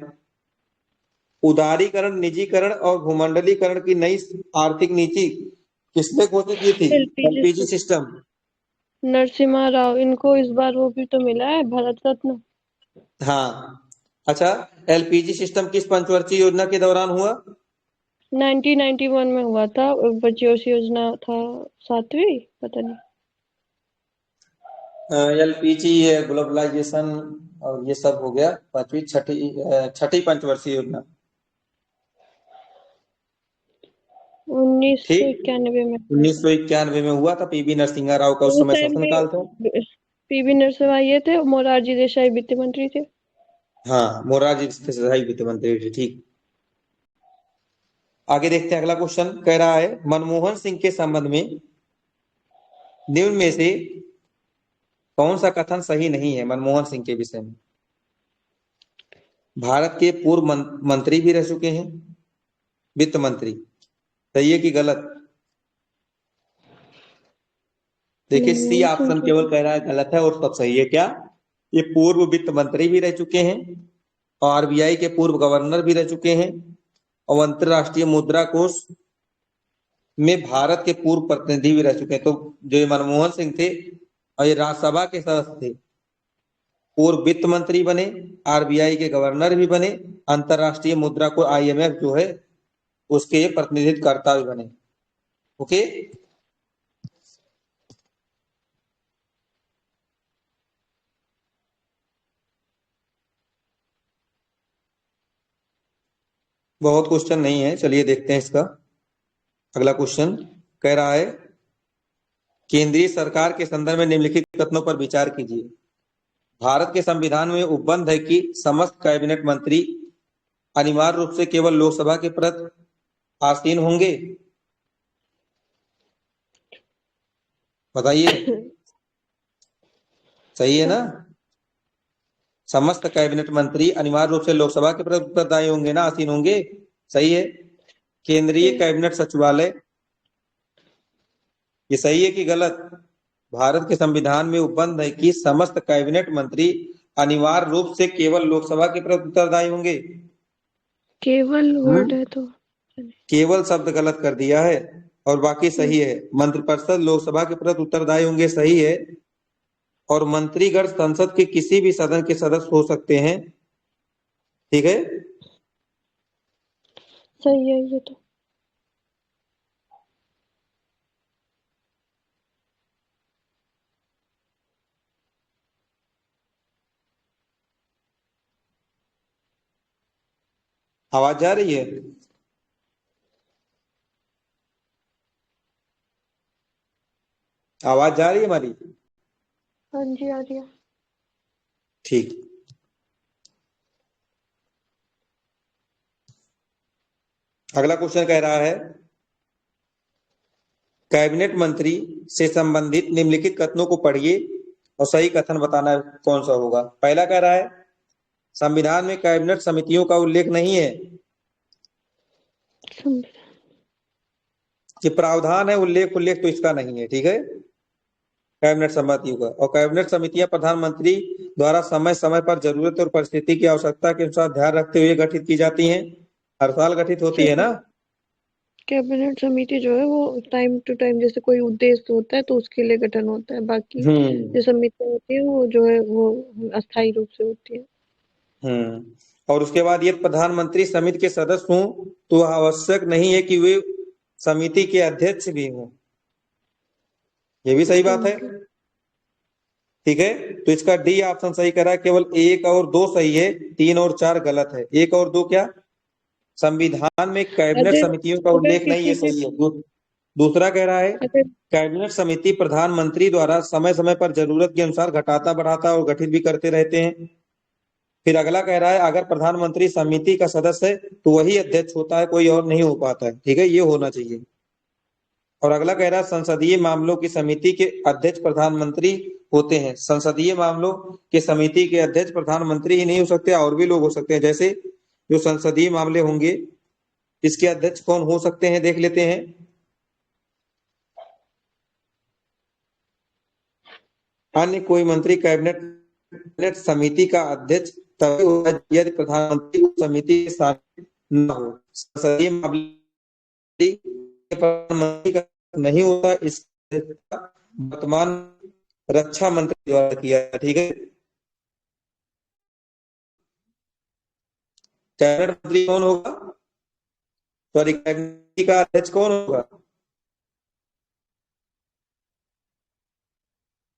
उदारीकरण, निजीकरण और भूमंडलीकरण की नई आर्थिक नीति किसने घोषित की थी? LPG LPG system. Narasimha Rao, इनको इस बार वो भी तो मिला है, भारत रत्न। हाँ, अच्छा, एलपीजी सिस्टम किस पंचवर्षीय योजना के दौरान हुआ? 1991 में हुआ था। बच्ची योजना था, 7वीं, पता नहीं। एलपीजी, ग्लोबलाइजेशन और ये सब हो गया 5वीं, छठी पंचवर्षीय योजना। ठीक, 1991 में हुआ था। 1991 में हुआ था। पीवी नरसिम्हा राव का उस उस समय टाइम शासनकाल था। में पीवी नरसिम्हा ये थे, मोरारजी देसाई वित्त मंत्री थे। हाँ, मोरारजी देसाई वित्त मंत्री थे। ठीक, आगे देखते हैं। अगला क्वेश्चन कह रहा है, मनमोहन सिंह के संबंध में निम्न में से कौन सा कथन सही नहीं है? मनमोहन सिंह के विषय में, भारत के पूर्व मंत्री भी रह चुके हैं, वित्त मंत्री। सही है कि गलत? देखिए, सी मनमोहन सिंह ऑप्शन के केवल कह रहा है गलत है, और सब सही है। क्या? ये पूर्व वित्त मंत्री भी रह चुके हैं, और आरबीआई के पूर्व गवर्नर भी रह चुके हैं, और अंतरराष्ट्रीय मुद्रा कोष में भारत के पूर्व प्रतिनिधि भी रह चुके हैं। तो जो ये मनमोहन सिंह थे, और ये राज्यसभा के सदस्य थे, पूर्व वित्त मंत्री बने, आरबीआई के गवर्नर भी बने, अंतरराष्ट्रीय मुद्रा कोष आईएमएफ जो है उसके प्रतिनिधित्व करता भी बने। ओके, बहुत क्वेश्चन नहीं है, चलिए देखते हैं इसका। अगला क्वेश्चन कह रहा है, केंद्रीय सरकार के संदर्भ में निम्नलिखित कथनों पर विचार कीजिए। भारत के संविधान में उपबंध है कि समस्त कैबिनेट मंत्री अनिवार्य रूप से केवल लोकसभा के प्रति आसीन होंगे। बताइए, सही है ना? समस्त कैबिनेट मंत्री अनिवार्य रूप से लोकसभा के प्रति उत्तरदायी होंगे ना, आसीन होंगे। सही है। केंद्रीय कैबिनेट सचिवालय, ये सही है कि गलत? भारत के संविधान में उपबंध है कि समस्त कैबिनेट मंत्री अनिवार्य रूप से केवल लोकसभा के प्रति उत्तरदायी होंगे। केवल वर्ड है तो केवल शब्द गलत कर दिया है, और बाकी सही है। मंत्रिपरिषद लोकसभा के प्रति उत्तरदायी होंगे, सही है। और मंत्रीगण संसद के किसी भी सदन के सदस्य हो सकते हैं। ठीक है, सही है ये तो। आवाज जा रही है? आवाज जा रही है हमारी? हाँ जी, आ रही है। ठीक, अगला क्वेश्चन कह रहा है, कैबिनेट मंत्री से संबंधित निम्नलिखित कथनों को पढ़िए और सही कथन बताना है, कौन सा होगा। पहला कह रहा है, संविधान में कैबिनेट समितियों का उल्लेख नहीं है। कि प्रावधान है, उल्लेख तो इसका नहीं है। ठीक है, कैबिनेट समितियों का। और कैबिनेट समितियां प्रधानमंत्री द्वारा समय समय पर जरूरत और परिस्थिति की आवश्यकता के अनुसार ध्यान रखते हुए गठित की जाती हैं। हर साल गठित होती है ना। कैबिनेट समिति जो है वो टाइम टू टाइम, जैसे कोई उद्देश्य होता है तो उसके लिए गठन होता है, बाकी जो हम्म। समितियां होती है वो जो है वो अस्थायी रूप से होती है। और उसके बाद ये प्रधानमंत्री समिति के सदस्य हों तो आवश्यक नहीं है कि वे समिति के अध्यक्ष भी हों। ये भी सही बात है। ठीक है। ठीक है, तो इसका डी ऑप्शन सही करा, केवल 1 और 2 सही है, 3 और 4 गलत है। 1 और 2 क्या? संविधान में कैबिनेट अगर समितियों का अगर उल्लेख नहीं, ये किसी के सही है। दूसरा कह रहा है अगर कैबिनेट समिति प्रधानमंत्री द्वारा समय समय पर जरूरत के अनुसार घटाता बढ़ाता और गठित भी करते रहते हैं। फिर अगला कह रहा है अगर प्रधानमंत्री समिति का सदस्य है तो वही अध्यक्ष होता है, कोई और नहीं हो पाता है। ठीक है, ये होना चाहिए। और अगला कह रहा है संसदीय मामलों की समिति के अध्यक्ष प्रधानमंत्री होते हैं। संसदीय मामलों के समिति के अध्यक्ष प्रधानमंत्री ही नहीं हो सकते, और भी लोग हो सकते हैं। जैसे जो संसदीय मामले होंगे इसके अध्यक्ष कौन हो सकते हैं, देख लेते हैं। अन्य कोई मंत्री कैबिनेट समिति का अध्यक्ष तभी होगा यदि प्रधानमंत्री उस समिति के शामिल न हो। संसदीय मामले प्रधानमंत्री का नहीं होता, इसका वर्तमान रक्षा मंत्री द्वारा किया। ठीक है, कैबिनेट मंत्री कौन होगा, सॉरी कैबिनेट का अध्यक्ष कौन होगा?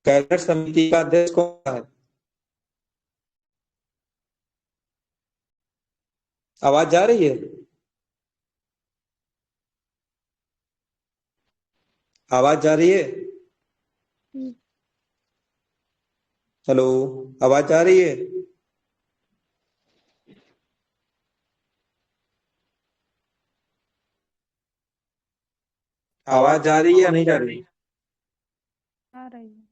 कैबिनेट समिति का अध्यक्ष कौन है? आवाज जा रही है? आवाज जा रही है? हेलो, आवाज जा रही है? आवाज जा रही है या नहीं जा रही? आ रही है।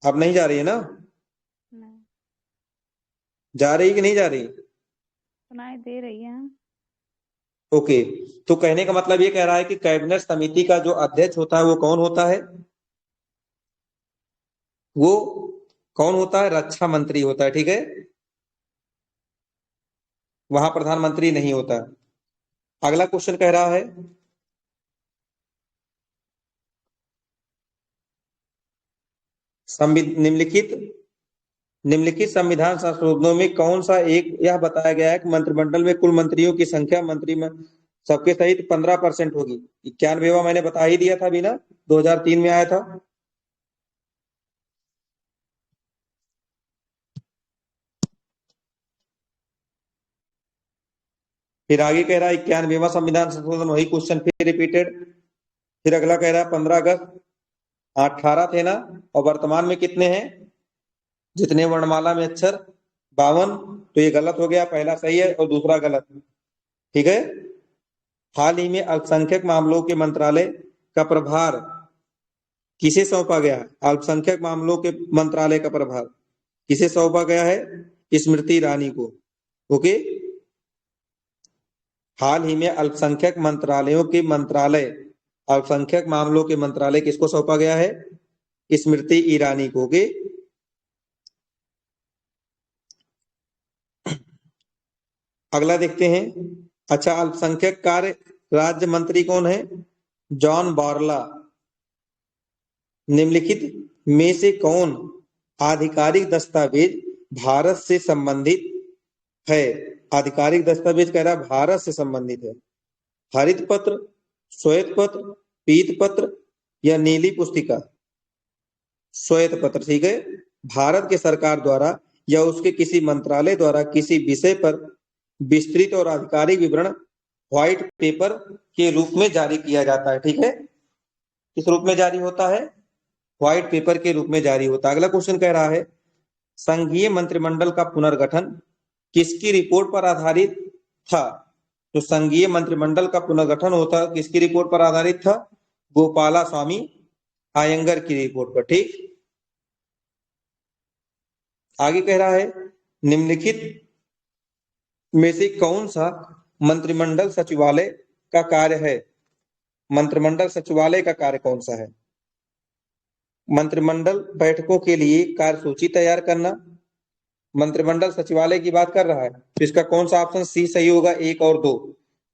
अब नहीं जा रही है ना? नहीं, जा रही कि नहीं जा रही? सुनाई दे रही है। ओके, तो कहने का मतलब ये कह रहा है कि कैबिनेट समिति का जो अध्यक्ष होता है वो कौन होता है? वो कौन होता है? रक्षा मंत्री होता है। ठीक है, वहां प्रधानमंत्री नहीं होता। अगला क्वेश्चन कह रहा है निम्नलिखित निम्नलिखित संविधान संशोधनों में कौन सा एक यह बताया गया है कि मंत्रिमंडल में कुल मंत्रियों की संख्या मंत्री में सबके सहित 15% होगी। 91वां मैंने बता ही दिया था अभी ना, 2003 में आया था। फिर आगे कह रहा है 91वां संविधान संशोधन, वही क्वेश्चन फिर रिपीटेड। फिर अगला कह रहा है 15 अगस्त 18 थे ना, और वर्तमान में कितने हैं? जितने वर्णमाला में अक्षर 52। तो ये गलत हो गया, पहला सही है और दूसरा गलत। ठीक है, हाल ही में अल्पसंख्यक मामलों के मंत्रालय का प्रभार किसे सौंपा गया है? अल्पसंख्यक मामलों के मंत्रालय का प्रभार किसे सौंपा गया है? स्मृति ईरानी को। ओके, हाल ही में अल्पसंख्यक मंत्रालयों के मंत्रालय अल्पसंख्यक मामलों के मंत्रालय किसको सौंपा गया है? स्मृति ईरानी को। ओके, अगला देखते हैं। अच्छा, अल्पसंख्यक कार्य राज्य मंत्री कौन है? जॉन बार्ला। निम्नलिखित में से कौन आधिकारिक दस्तावेज भारत से संबंधित है? आधिकारिक दस्तावेज कह रहा है भारत से संबंधित है। हरित पत्र, श्वेत पत्र, पीत पत्र या नीली पुस्तिका? श्वेत पत्र। ठीक है, भारत के सरकार द्वारा या उसके किसी मंत्रालय द्वारा किसी विषय पर विस्तृत और आधिकारिक विवरण व्हाइट पेपर के रूप में जारी किया जाता है। ठीक है, किस रूप में जारी होता है? व्हाइट पेपर के रूप में जारी होता है। अगला क्वेश्चन कह रहा है संघीय मंत्रिमंडल का पुनर्गठन किसकी रिपोर्ट पर आधारित था? तो संघीय मंत्रिमंडल का पुनर्गठन होता किसकी रिपोर्ट पर आधारित था? गोपाला स्वामी आयंगर की रिपोर्ट पर। ठीक, आगे कह रहा है निम्नलिखित में से कौन सा मंत्रिमंडल सचिवालय का कार्य है? मंत्रिमंडल सचिवालय का कार्य कौन सा है? मंत्रिमंडल बैठकों के लिए कार्यसूची तैयार करना, मंत्रिमंडल सचिवालय की बात कर रहा है, तो इसका कौन सा ऑप्शन सी सही होगा, 1 और 2?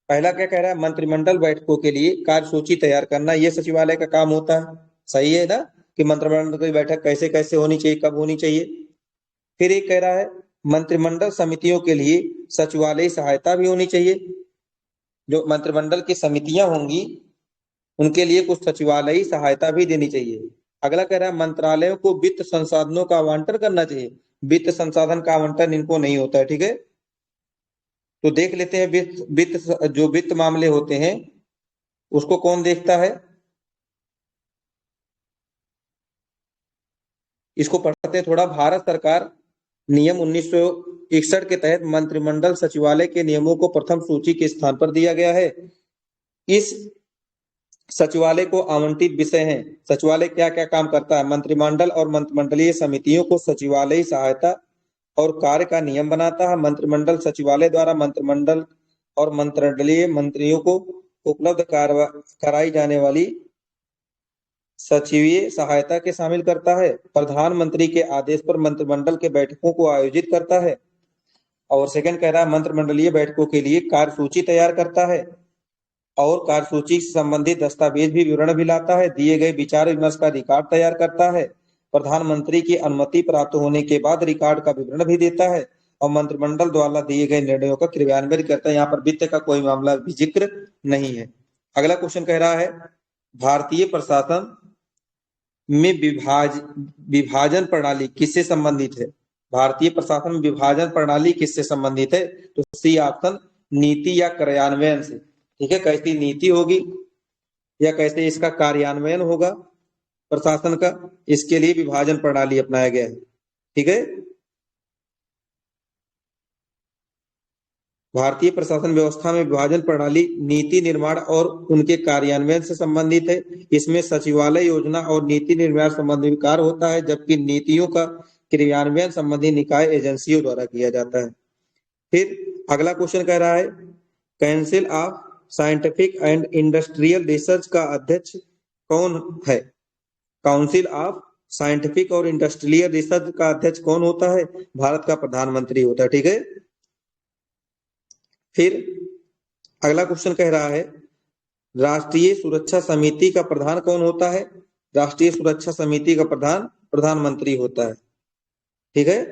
पहला क्या कह रहा है, मंत्रिमंडल बैठकों के लिए कार्यसूची तैयार करना, ये सचिवालय का काम होता है। सही है ना, कि मंत्रिमंडल की बैठक कैसे कैसे होनी चाहिए, कब होनी चाहिए। फिर एक कह रहा है मंत्रिमंडल समितियों के लिए सचिवालय सहायता भी होनी चाहिए। जो मंत्रिमंडल की समितियां होंगी उनके लिए कुछ सचिवालय सहायता भी देनी चाहिए। अगला कह रहा है मंत्रालयों को वित्त संसाधनों का आवंटन करना चाहिए। वित्त संसाधन का आवंटन इनको नहीं होता है, ठीक है। तो देख लेते हैं जो वित्त मामले होते हैं उसको कौन देखता है, इसको पढ़ते हैं थोड़ा। भारत सरकार नियम 1961 के तहत मंत्रिमंडल सचिवालय के नियमों को प्रथम सूची के स्थान पर दिया गया है। इस सचिवालय को आवंटित विषय हैं। सचिवालय क्या क्या काम करता है, मंत्रिमंडल और मंत्रिमंडलीय समितियों को सचिवालय सहायता और कार्य का नियम बनाता है। मंत्रिमंडल सचिवालय द्वारा मंत्रिमंडल और मंत्रिमंडलीय मंत्रियों को उपलब्ध कराई जाने वाली सचिवीय सहायता के शामिल करता है। प्रधानमंत्री के आदेश पर मंत्रिमंडल के बैठकों को आयोजित करता है। और सेकंड कह रहा है मंत्रिमंडलीय बैठकों के लिए कार्यसूची तैयार करता है और कार्यसूची से संबंधित दस्तावेज भी विवरण भी लाता है। दिए गए विचार विमर्श का रिकॉर्ड तैयार करता है। प्रधानमंत्री की अनुमति प्राप्त होने के बाद रिकॉर्ड का विवरण भी देता है और मंत्रिमंडल द्वारा दिए गए निर्णयों का क्रियान्वयन करता है। यहाँ पर वित्त का कोई मामला भी जिक्र नहीं है। अगला क्वेश्चन कह रहा है भारतीय प्रशासन में विभाजन प्रणाली किससे संबंधित है। भारतीय प्रशासन में विभाजन प्रणाली किससे संबंधित है, तो सी ऑप्शन नीति या कार्यान्वयन से। ठीक है, कैसी नीति होगी या कैसे इसका कार्यान्वयन होगा प्रशासन का, इसके लिए विभाजन प्रणाली अपनाया गया है। ठीक है, भारतीय प्रशासन व्यवस्था में विभाजन प्रणाली नीति निर्माण और उनके कार्यान्वयन से संबंधित है। इसमें सचिवालय योजना और नीति निर्माण संबंधी कार्य होता है, जबकि नीतियों का क्रियान्वयन संबंधी निकाय एजेंसियों द्वारा किया जाता है। फिर अगला क्वेश्चन कह रहा है council of scientific and industrial research का अध्यक्ष कौन है। काउंसिल ऑफ साइंटिफिक और इंडस्ट्रियल रिसर्च का अध्यक्ष कौन होता है, भारत का प्रधानमंत्री होता है। ठीक है, फिर अगला क्वेश्चन कह रहा है राष्ट्रीय सुरक्षा समिति का प्रधान कौन होता है। राष्ट्रीय सुरक्षा समिति का प्रधान प्रधानमंत्री होता है। ठीक है,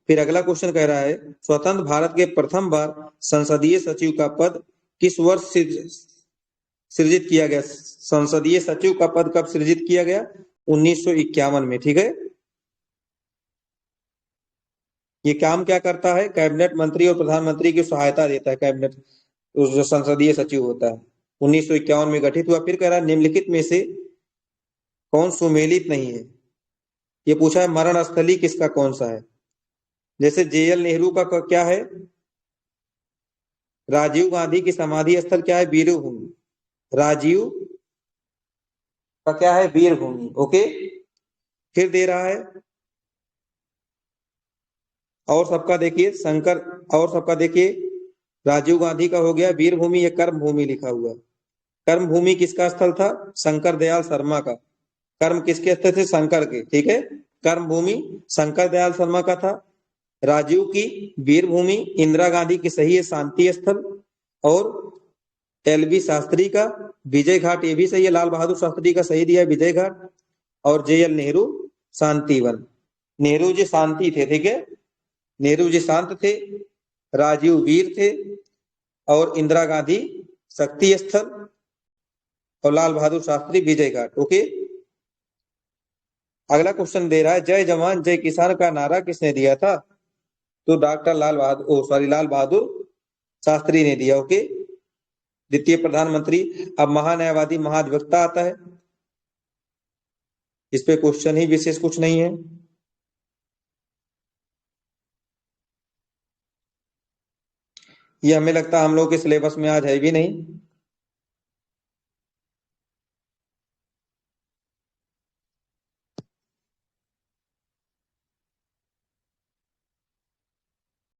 फिर अगला क्वेश्चन कह रहा है स्वतंत्र भारत के प्रथम बार संसदीय सचिव का पद किस वर्ष सृजित किया गया। संसदीय सचिव का पद कब सृजित किया गया, 1951 में। ठीक है, ये काम क्या करता है, कैबिनेट मंत्री और प्रधानमंत्री की सहायता देता है। कैबिनेट जो संसदीय सचिव होता है 1951 में गठित हुआ। फिर कह रहा है निम्नलिखित में से कौन सुमेलित नहीं है। ये पूछा है मरण स्थली किसका कौन सा है। जैसे JL नेहरू का क्या है, राजीव गांधी की समाधि स्थल क्या है, वीरभूमि। राजीव का क्या है, वीरभूमि। ओके, फिर दे रहा है और सबका देखिए शंकर, और सबका देखिए राजीव गांधी का हो गया वीरभूमि, ये कर्म भूमि लिखा हुआ। कर्म भूमि किसका स्थल था, शंकर दयाल शर्मा का। कर्म किसके स्थल थे, शंकर के। ठीक है, कर्म भूमि शंकर दयाल शर्मा का था। राजीव की वीरभूमि इंदिरा गांधी की सही है, शांति स्थल। और LV शास्त्री का विजय घाट, ये भी सही है, लाल बहादुर शास्त्री का सही दिया है विजय घाट। और JL नेहरू शांतिवन। नेहरू जी शांति थे। ठीक है, नेहरू जी शांत थे, राजीव वीर थे और इंदिरा गांधी शक्ति स्थल और लाल बहादुर शास्त्री विजय घाट। ओके, अगला क्वेश्चन दे रहा है जय जवान जय किसान का नारा किसने दिया था, तो डॉक्टर लाल बहादुर शास्त्री ने दिया। ओके, द्वितीय प्रधानमंत्री। अब महान्यायवादी महाधिवक्ता आता है, इस पे क्वेश्चन ही विशेष कुछ नहीं है। ये हमें लगता है हम लोग के सिलेबस में आज है भी नहीं।